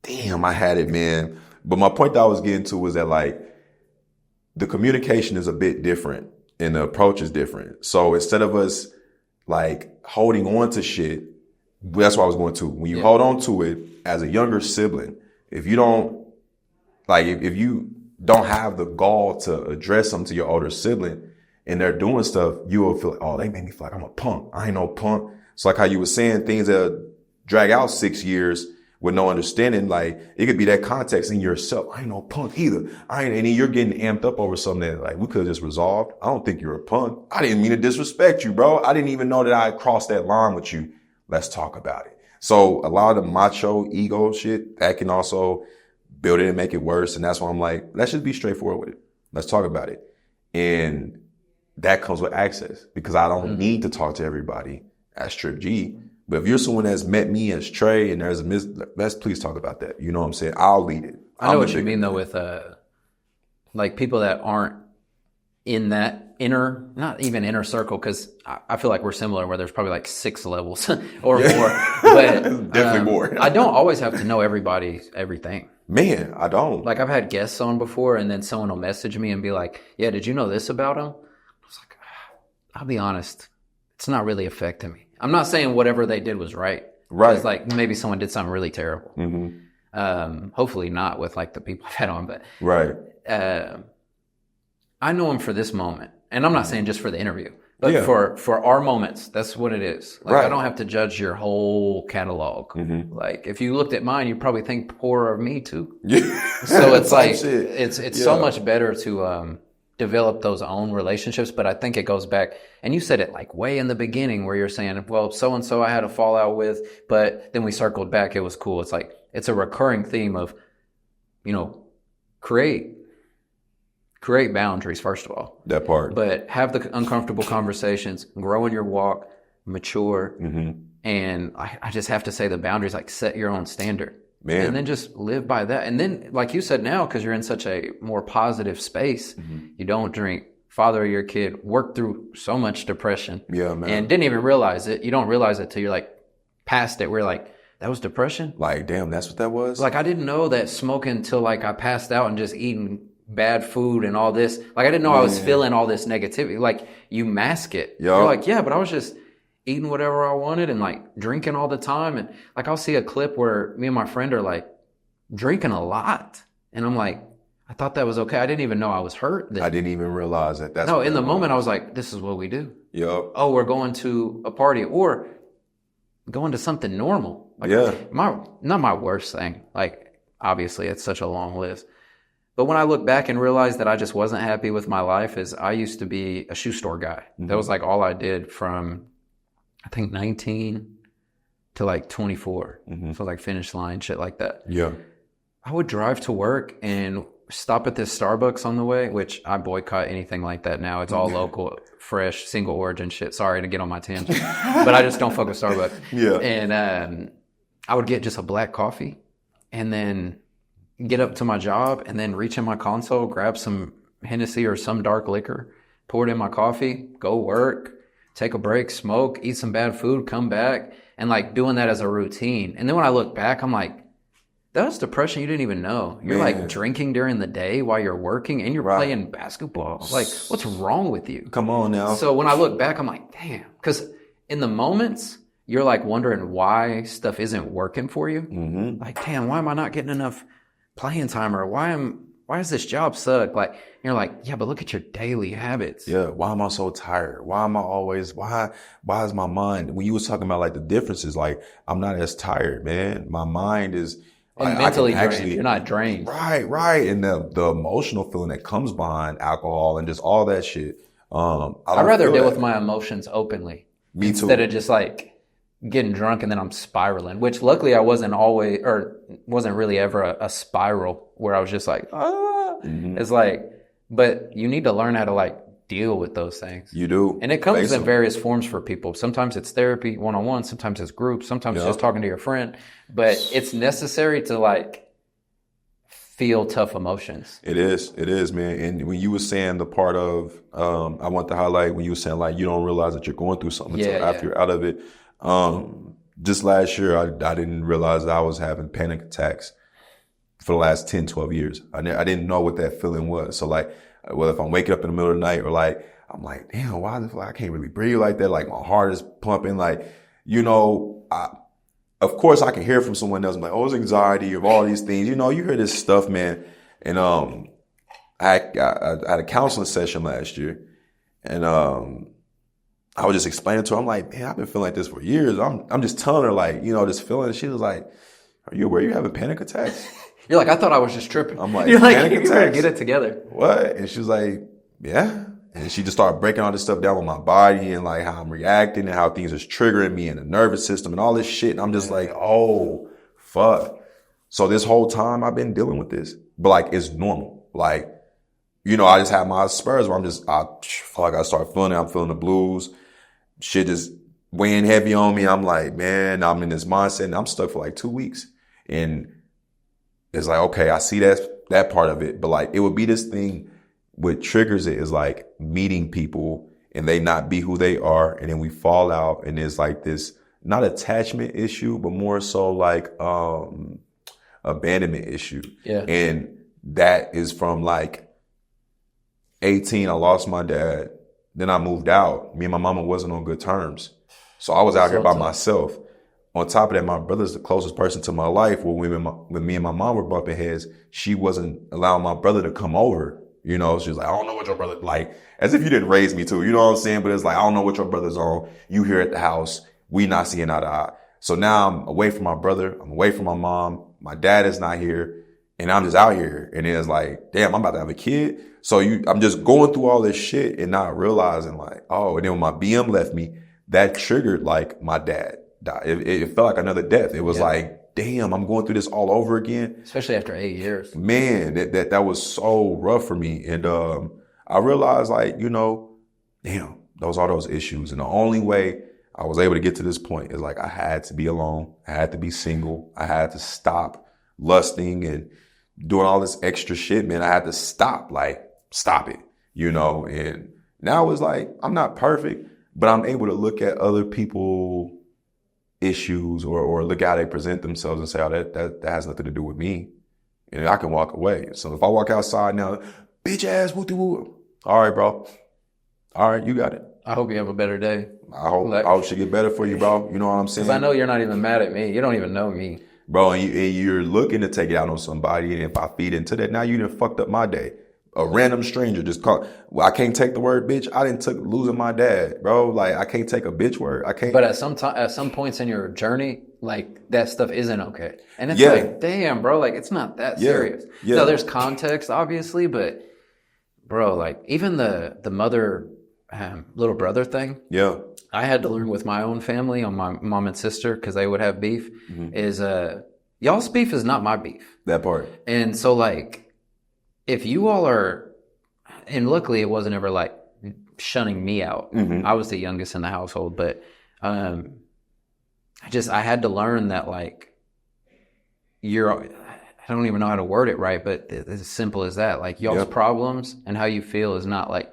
damn, I had it, man. But my point that I was getting to was that like the communication is a bit different and the approach is different. So instead of us like holding on to shit, that's what I was going to. When you hold on to it as a younger sibling, if you don't like, if you don't have the gall to address something to your older sibling and they're doing stuff, you will feel like, oh, they made me feel like I'm a punk. I ain't no punk. It's like how you were saying things that drag out 6 years with no understanding. Like it could be that context in yourself. I ain't no punk either. And then you're getting amped up over something that like we could have just resolved. I don't think you're a punk. I didn't mean to disrespect you, bro. I didn't even know that I crossed that line with you. Let's talk about it. So a lot of the macho ego shit that can also build it and make it worse. And that's why I'm like, let's just be straightforward with it. Let's talk about it. And that comes with access, because I don't need to talk to everybody as Trip G. But if you're someone that's met me as Trey and there's let's please talk about that. You know what I'm saying? I'll lead it. I know what you mean though with like people that aren't in that not even inner circle, because I feel like we're similar where there's probably like 6 levels or more. But definitely more. I don't always have to know everybody's everything. Man, I don't. Like I've had guests on before, and then someone will message me and be like, yeah, did you know this about him? I was like, I'll be honest, it's not really affecting me. I'm not saying whatever they did was right. Right. It's like maybe someone did something really terrible. Hopefully not with like the people I've had on, but right. I know him for this moment, and I'm not saying just for the interview, but for our moments. That's what it is. Like I don't have to judge your whole catalog. Like if you looked at mine, you'd probably think poor of me too. So it's like it's so much better to develop those own relationships. But I think it goes back, and you said it like way in the beginning where you're saying, well, so-and-so I had a fallout with, but then we circled back. It was cool. It's like, it's a recurring theme of, you know, create boundaries, first of all. That part. But have the uncomfortable conversations, grow in your walk, mature. And I just have to say the boundaries, like set your own standard. Man. And then just live by that. And then, like you said now, because you're in such a more positive space, you don't drink, father your kid, work through so much depression. Yeah, man. And didn't even realize it. You don't realize it till you're like past it. We're like, that was depression? Like, damn, that's what that was? Like, I didn't know that smoking till like I passed out and just eating bad food and all this. Like, I didn't know I was feeling all this negativity. Like, you mask it. You're like, yeah, but I was just eating whatever I wanted and like drinking all the time. And like, I'll see a clip where me and my friend are like drinking a lot. And I'm like, I thought that was okay. I didn't even know I was hurt then. I didn't even realize that. No, in the moment I was like, this is what we do. Yep. Oh, we're going to a party or going to something normal. Like, not my worst thing. Like, obviously it's such a long list. But when I look back and realize that I just wasn't happy with my life, is I used to be a shoe store guy. That was like all I did from, I think 19 to like 24. So like Finish Line, shit like that. Yeah. I would drive to work and stop at this Starbucks on the way, which I boycott anything like that now. It's all local, fresh, single origin shit. Sorry to get on my tangent, but I just don't fuck with Starbucks. Yeah. And I would get just a black coffee and then get up to my job and then reach in my console, grab some Hennessy or some dark liquor, pour it in my coffee, go work, take a break, smoke, eat some bad food, come back, and like doing that as a routine. And then when I look back, I'm like, that was depression you didn't even know. You're like drinking during the day while you're working and you're playing basketball. Like, what's wrong with you? Come on now. So when I look back, I'm like, damn. Because in the moments, you're like wondering why stuff isn't working for you. Like, damn, why am I not getting enough playing time? Or why does this job suck? Like, you're like, yeah, but look at your daily habits. Yeah. Why am I so tired? Why am I always, why is my mind, when you was talking about like the differences, like I'm not as tired, man. My mind is, and mentally drained. You're not drained. Right. And the emotional feeling that comes behind alcohol and just all that shit. I'd rather deal with my emotions openly. Me too. Instead of just like getting drunk and then I'm spiraling, which luckily I wasn't really ever a spiral where I was just like, It's like, but you need to learn how to like deal with those things. You do. And it comes in various forms for people. Sometimes it's therapy, one-on-one. Sometimes it's groups. Sometimes it's just talking to your friend. But it's necessary to like feel tough emotions. It is, man. And when you were saying the part of, I want to highlight when you were saying like, you don't realize that you're going through something until after you're out of it. Just last year, I didn't realize that I was having panic attacks for the last 10, 12 years. I didn't know what that feeling was. So like, well, if I'm waking up in the middle of the night or like, I'm like, damn, why is it like I can't really breathe like that? Like my heart is pumping. Like, you know, of course I can hear from someone else. I'm like, oh, it's anxiety of all these things. You know, you hear this stuff, man. And, I had a counseling session last year and, I was just explaining to her, I'm like, man, I've been feeling like this for years. I'm just telling her like, you know, this feeling. She was like, are you aware you're having panic attacks? You're like, I thought I was just tripping. I'm like, you're like, you better get it together. What? And she was like, yeah. And she just started breaking all this stuff down with my body and like how I'm reacting and how things is triggering me and the nervous system and all this shit. And I'm just like, oh, fuck. So this whole time I've been dealing with this, but like, it's normal. Like, you know, I just have my spurs where I feel like I start feeling it. I'm feeling the blues. Shit is weighing heavy on me. I'm like, man, I'm in this mindset and I'm stuck for like 2 weeks. And it's like, okay, I see that part of it, but like it would be this thing what triggers it is like meeting people and they not be who they are. And then we fall out and there's like this, not attachment issue, but more so like, abandonment issue. Yeah. And that is from like 18, I lost my dad. Then I moved out. Me and my mama wasn't on good terms. So I was out here by myself. On top of that, my brother's the closest person to my life. When me and my mom were bumping heads, she wasn't allowing my brother to come over. You know, she was like, I don't know what your brother, like, as if you didn't raise me too. You know what I'm saying? But it's like, I don't know what your brother's on. You here at the house. We not seeing eye to eye. So now I'm away from my brother. I'm away from my mom. My dad is not here. And I'm just out here. And then it's like, damn, I'm about to have a kid. So I'm just going through all this shit and not realizing like, oh, and then when my BM left me, that triggered like my dad died. It felt like another death. It was like, damn, I'm going through this all over again. Especially after 8 years. Man, that was so rough for me. And I realized like, damn, those are those issues. And the only way I was able to get to this point is like I had to be alone. I had to be single. I had to stop lusting and doing all this extra shit, man. I had to stop it, and now it's like, I'm not perfect, but I'm able to look at other people issues or look at how they present themselves and say, oh, that has nothing to do with me. And I can walk away. So if I walk outside now, bitch ass, woo-doo-woo. All right, bro. All right, you got it. I hope you have a better day. I hope she get better for you, bro. You know what I'm saying? Because I know you're not even mad at me. You don't even know me. Bro, and you're looking to take it out on somebody, and if I feed into that, now you done fucked up my day. A random stranger just called. Well, I can't take the word bitch. I didn't took losing my dad, bro. Like, I can't take a bitch word. I can't. But at some points in your journey, like, that stuff isn't okay. And it's like, damn, bro, like, it's not that serious. Yeah. No, there's context, obviously, but, bro, like, even the mother, little brother thing. Yeah. I had to learn with my own family on my mom and sister because they would have beef is y'all's beef is not my beef. That part. And so like if you all are, and luckily it wasn't ever like shunning me out. I was the youngest in the household, but I had to learn that like I don't even know how to word it right, but it's as simple as that. Like y'all's problems and how you feel is not like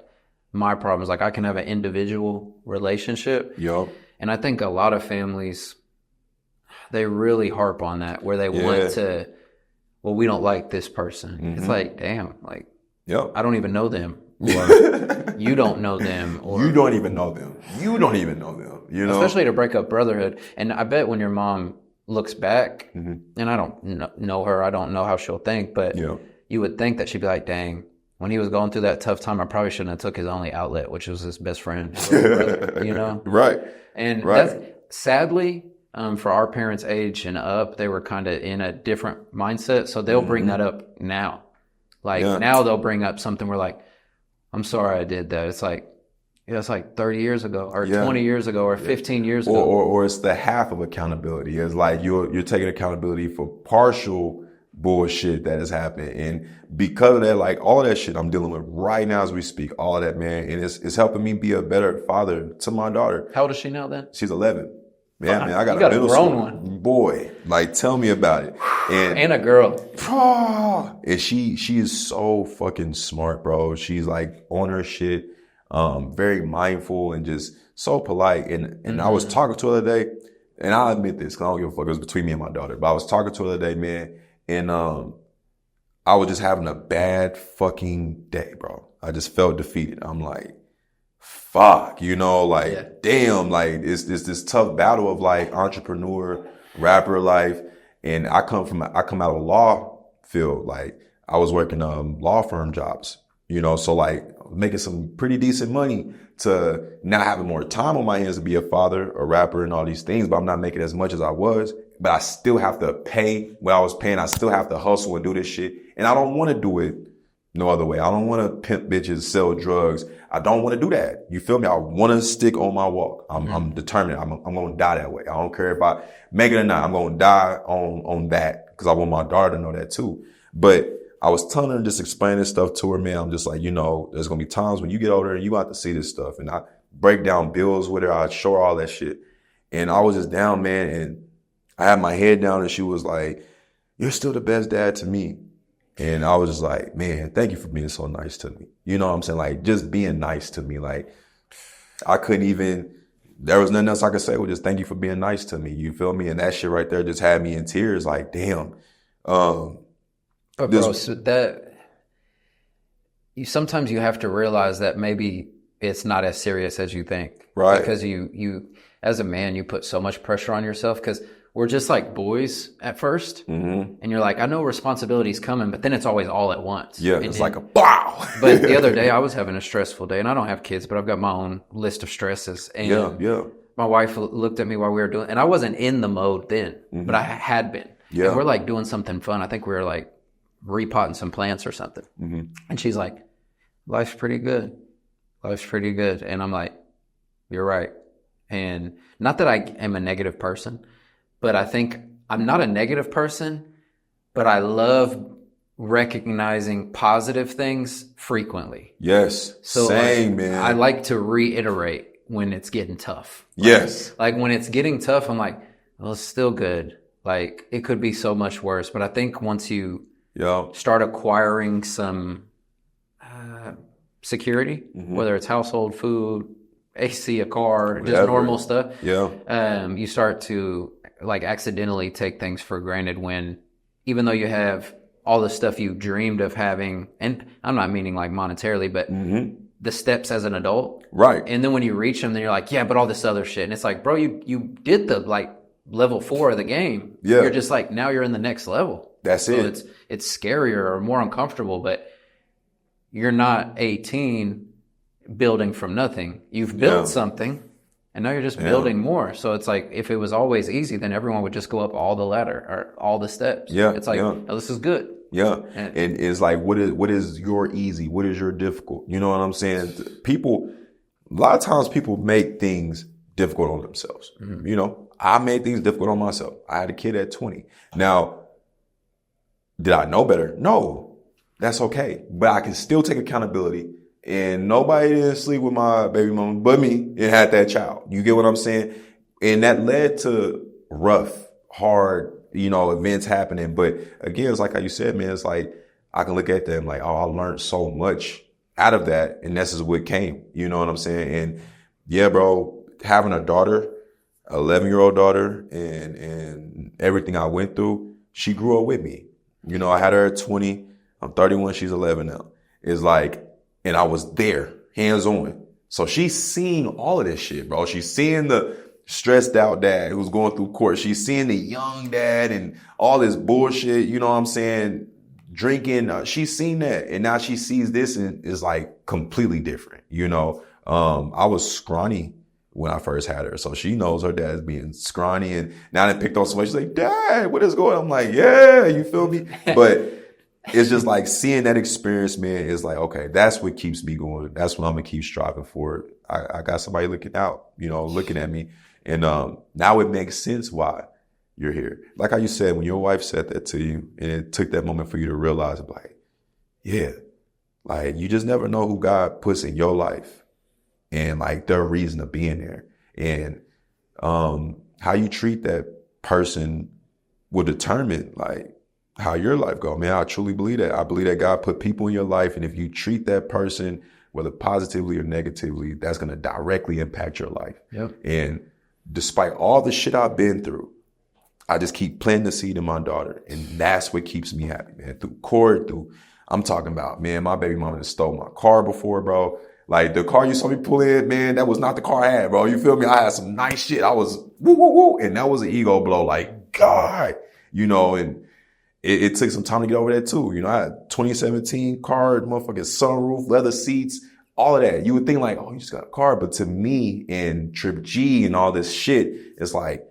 my problems. Like I can have an individual relationship. Yep. And I think a lot of families, they really harp on that where they want to, well, we don't like this person. It's like, damn, like, I don't even know them. Or you don't know them. Or you don't even know them. You don't even know them. You know? Especially to break up brotherhood. And I bet when your mom looks back, and I don't know her, I don't know how she'll think, but you would think that she'd be like, dang, when he was going through that tough time, I probably shouldn't have took his only outlet, which was his best friend, brother, Right. And that's sadly, for our parents' age and up, they were kind of in a different mindset. So they'll bring that up now. Like now they'll bring up something where like, I'm sorry I did that. It's like, it's like 30 years ago or 20 years ago or 15 years ago. Or it's the half of accountability. It's like you're taking accountability for partial bullshit that has happened. And because of that, like all of that shit I'm dealing with right now as we speak, all of that, man. And it's helping me be a better father to my daughter. How old is she now then? She's 11. Man, I got a grown one. Boy, like tell me about it. And a girl. And she is so fucking smart, bro. She's like on her shit, very mindful and just so polite. And I was talking to her the other day, and I'll admit this, 'cause I don't give a fuck. It was between me and my daughter. But I was talking to her the other day, man, and I was just having a bad fucking day, bro. I just felt defeated. I'm like, fuck, damn, like it's this tough battle of like entrepreneur, rapper life. And I come out of a law field. Like I was working law firm jobs, so like making some pretty decent money to now having more time on my hands to be a father, a rapper and all these things, but I'm not making as much as I was. But I still have to pay what I was paying. I still have to hustle and do this shit. And I don't want to do it no other way. I don't want to pimp bitches, sell drugs. I don't want to do that. You feel me? I want to stick on my walk. I'm determined. I'm going to die that way. I don't care if I make it or not. I'm going to die on that because I want my daughter to know that too. But I was telling her, just explaining this stuff to her, man. I'm just like, there's going to be times when you get older and you have to see this stuff. And I break down bills with her. I show her all that shit. And I was just down, man. And I had my head down and she was like, you're still the best dad to me. And I was just like, man, thank you for being so nice to me. You know what I'm saying? Like just being nice to me. Like I couldn't even, there was nothing else I could say. Well, just thank you for being nice to me. You feel me? And that shit right there just had me in tears. Like, damn. But bro, so that sometimes you have to realize that maybe it's not as serious as you think. Right. Because you as a man, you put so much pressure on yourself because we're just like boys at first. And you're like, I know responsibility's coming, but then it's always all at once. Yeah, it's like a wow. But the other day I was having a stressful day and I don't have kids, but I've got my own list of stresses. And my wife looked at me while we were doing, and I wasn't in the mode then, but I had been. Yeah. And we're like doing something fun. I think we were like repotting some plants or something. Mm-hmm. And she's like, life's pretty good. Life's pretty good. And I'm like, you're right. And not that I am a negative person, but I think I'm not a negative person, but I love recognizing positive things frequently. Yes. So Same, man. I like to reiterate when it's getting tough. Yes. Like when it's getting tough, I'm like, well, it's still good. Like it could be so much worse. But I think once you start acquiring some security, whether it's household, food, AC, a car, just normal stuff. Yeah. You start to like accidentally take things for granted when, even though you have all the stuff you dreamed of having, and I'm not meaning like monetarily, but the steps as an adult. Right. And then when you reach them, then you're like, yeah, but all this other shit. And it's like, bro, you did the like level 4 of the game. Yeah. You're just like, now you're in the next level. That's it. So it's scarier or more uncomfortable, but you're not 18 building from nothing. You've built something, and now you're just building more. So it's like, if it was always easy, then everyone would just go up all the ladder or all the steps. Yeah. It's like, oh, this is good. Yeah. And it's like, what is your easy? What is your difficult? You know what I'm saying? A lot of times people make things difficult on themselves. You know, I made things difficult on myself. I had a kid at 20. Now, did I know better? No, that's okay. But I can still take accountability. And nobody didn't sleep with my baby mama but me and had that child. You get what I'm saying? And that led to rough, hard, events happening. But again, it's like how you said, man, it's like I can look at them like, oh, I learned so much out of that. And this is what came. You know what I'm saying? And yeah, bro, having a daughter, 11-year-old daughter, and everything I went through, she grew up with me. I had her at 20. I'm 31. She's 11 now. It's like, and I was there, hands on. So she's seeing all of this shit, bro. She's seeing the stressed out dad who's going through court. She's seeing the young dad and all this bullshit, you know what I'm saying? Drinking. She's seen that. And now she sees this and is like completely different. I was scrawny when I first had her. So she knows her dad's being scrawny. And now they picked on somebody. She's like, Dad, what is going on? I'm like, yeah, you feel me? But it's just like seeing that experience, man, is like, okay, that's what keeps me going. That's what I'm going to keep striving for. I got somebody looking out, looking at me. And now it makes sense why you're here. Like how you said, when your wife said that to you and it took that moment for you to realize, like, yeah, like you just never know who God puts in your life and like their reason of being there. And how you treat that person will determine like how your life go. Man, I truly believe that. I believe that God put people in your life. And if you treat that person, whether positively or negatively, that's going to directly impact your life. Yep. And despite all the shit I've been through, I just keep planting the seed in my daughter. And that's what keeps me happy, man. Through court, I'm talking about, man, my baby mama has stole my car before, bro. Like the car you saw me pull in, man, that was not the car I had, bro. You feel me? I had some nice shit. I was woo, woo, woo. And that was an ego blow. Like, God, and it took some time to get over that too. I had 2017 car, motherfucking sunroof, leather seats, all of that. You would think like, oh, you just got a car. But to me and Trip G and all this shit, it's like,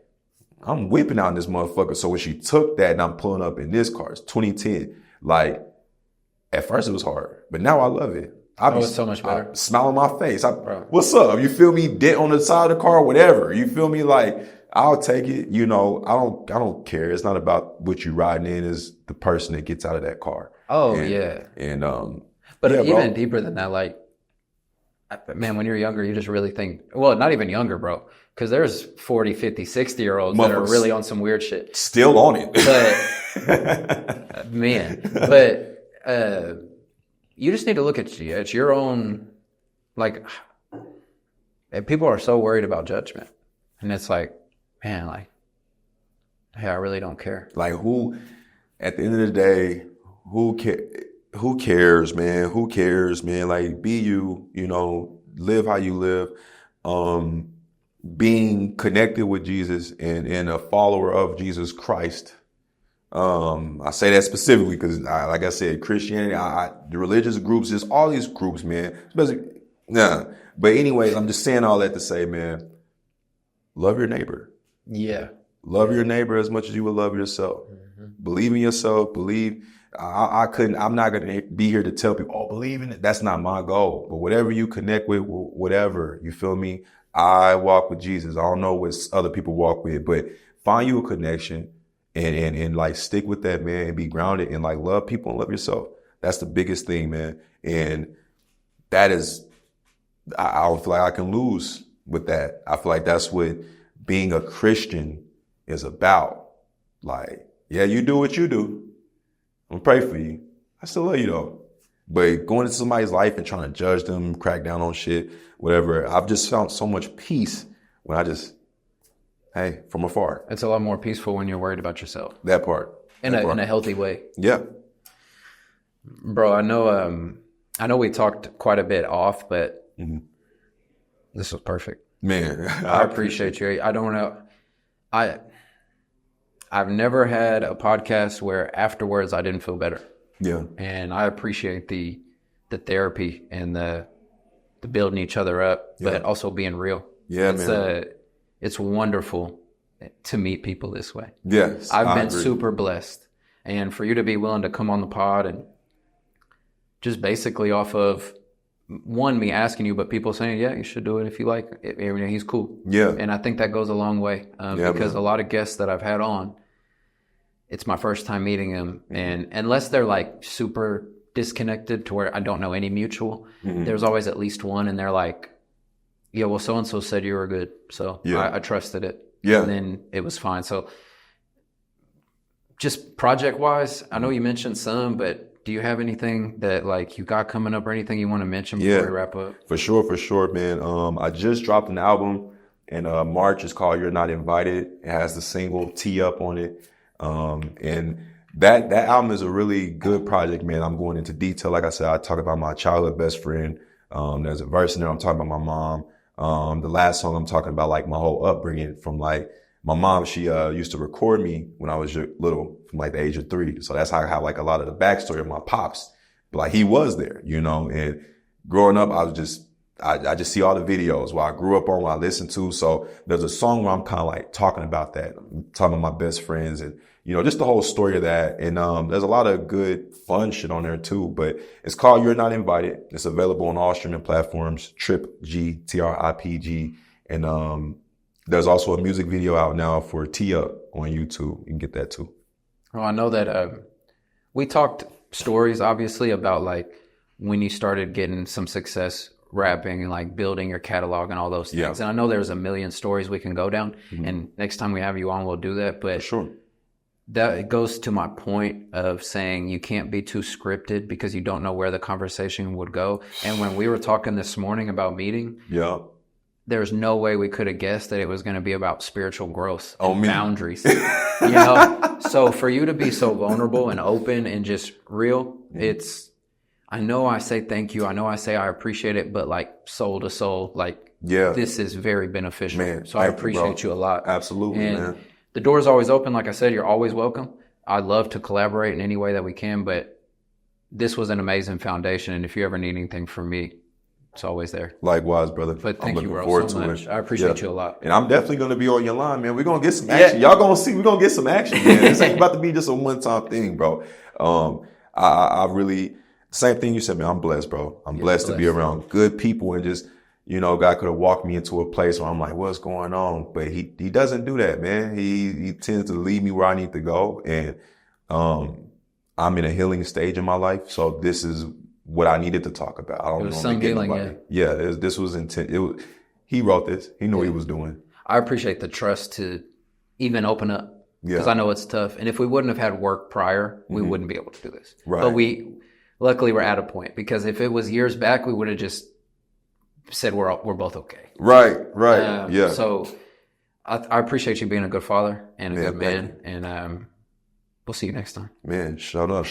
I'm whipping out in this motherfucker. So when she took that and I'm pulling up in this car, it's 2010. Like, at first it was hard, but now I love it. It's so much better. Smile on my face. What's up? You feel me? Dent on the side of the car, whatever. You feel me? Like, I'll take it. I don't care. It's not about what you riding in. It's the person that gets out of that car. Oh, yeah. And, but yeah, even bro. deeper than that, like, man, when you're younger, you just really think, well, not even younger, bro. Cause there's 40, 50, 60-year-olds that are really on some weird shit. Still on it. But, you just need to look at your own, like, and people are so worried about judgment. And it's like, man, like, hey, I really don't care. Like at the end of the day, who cares, man? Who cares, man? Like, be you, live how you live. Being connected with Jesus and a follower of Jesus Christ. I say that specifically because, like I said, Christianity, the religious groups, just all these groups, man. Especially, But anyways, I'm just saying all that to say, man, love your neighbor. Yeah. Love your neighbor as much as you would love yourself. Mm-hmm. Believe in yourself. Believe. I'm not going to be here to tell people, oh, believe in it. That's not my goal. But whatever you connect with, whatever, you feel me? I walk with Jesus. I don't know what other people walk with, but find you a connection and like stick with that, man, and be grounded and like love people and love yourself. That's the biggest thing, man. And that is, I don't feel like I can lose with that. I feel like that's what being a Christian is about. Like, yeah, you do what you do. I'm gonna pray for you. I still love you though. But going into somebody's life and trying to judge them, crack down on shit, whatever, I've just found so much peace when I just, hey, from afar. It's a lot more peaceful when you're worried about yourself. That part. In a healthy way. Yeah. Bro, I know we talked quite a bit off, but this was perfect. Man. I appreciate you. I don't know. I've never had a podcast where afterwards I didn't feel better. Yeah. And I appreciate the therapy and the building each other up, but also being real. Yeah, man. It's wonderful to meet people this way. Yes. I've been super blessed. And for you to be willing to come on the pod and just basically off of me asking you, but people saying, yeah, you should do it if you like it. He's cool. Yeah. And I think that goes a long way because a lot of guests that I've had on, it's my first time meeting them. And unless they're like super disconnected to where I don't know any mutual, there's always at least one. And they're like, yeah, well, so-and-so said you were good. So I trusted it. Yeah. And then it was fine. So just project wise, I know you mentioned some, but do you have anything that like you got coming up or anything you want to mention before we wrap up? For sure, man. I just dropped an album in March. It's called You're Not Invited. It has the single Tee Up on it. And that album is a really good project, man. I'm going into detail. Like I said, I talk about my childhood best friend. There's a verse in there. I'm talking about my mom. The last song I'm talking about like my whole upbringing from like my mom. She used to record me when I was little, from like the age of 3. So that's how I have like a lot of the backstory of my pops. But like he was there, you know. And growing up, I just see all the videos what I grew up on, what I listened to. So there's a song where I'm kind of like talking about that. I'm talking about my best friends and, you know, just the whole story of that. And there's a lot of good fun shit on there too. But it's called You're Not Invited. It's available on all streaming platforms, TripG, TRIPG. And there's also a music video out now for Tee Up on YouTube. You can get that too. Well, I know that we talked stories, obviously, about like when you started getting some success rapping and like building your catalog and all those things. Yeah. And I know there's a million stories we can go down. And next time we have you on, we'll do that. But for sure. That goes to my point of saying you can't be too scripted because you don't know where the conversation would go. And when we were talking this morning about meeting, there's no way we could have guessed that it was going to be about spiritual growth and boundaries. You know, so for you to be so vulnerable and open and just real, I know I say thank you. I know I say I appreciate it, but like soul to soul, like this is very beneficial. Man, so I appreciate you a lot. Absolutely, and man. The door's always open. Like I said, you're always welcome. I love to collaborate in any way that we can, but this was an amazing foundation. And if you ever need anything from me, it's always there. Likewise, brother. But thank you, bro, so much. I appreciate you a lot. And I'm definitely going to be on your line, man. We're going to get some action. Y'all going to see, we're going to get some action, man. This ain't about to be just a one-time thing, bro. I really, same thing you said, man. I'm blessed, bro. I'm blessed to be around good people and just, you know, God could have walked me into a place where I'm like, what's going on? But he doesn't do that, man. He tends to lead me where I need to go. And, I'm in a healing stage in my life. So this is what I needed to talk about. I don't know. Healing, this was intent. He wrote this. He knew what he was doing. I appreciate the trust to even open up because I know it's tough. And if we wouldn't have had work prior, we wouldn't be able to do this. Right. But luckily we're at a point because if it was years back, we would have just said we're both okay. Right. So I appreciate you being a good father and a good man. And we'll see you next time. Man, shut up.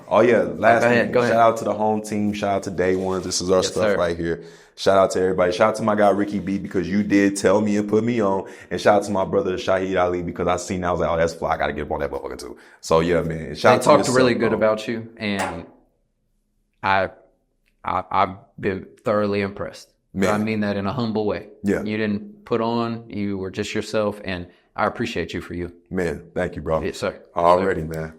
Oh yeah, last thing. Go ahead. Shout out to the home team. Shout out to Day Ones. This is our stuff right here. Shout out to everybody. Shout out to my guy Ricky B because you did tell me and put me on. And shout out to my brother Shahid Ali because I seen that. I was like, oh, that's fly. I got to get up on that motherfucker too. So yeah, man. Shout out to talked really good about you, and I've been thoroughly impressed. I mean that in a humble way. Yeah. You didn't put on. You were just yourself, and I appreciate you for you. Man, thank you, bro. Yes, sir. Already, man.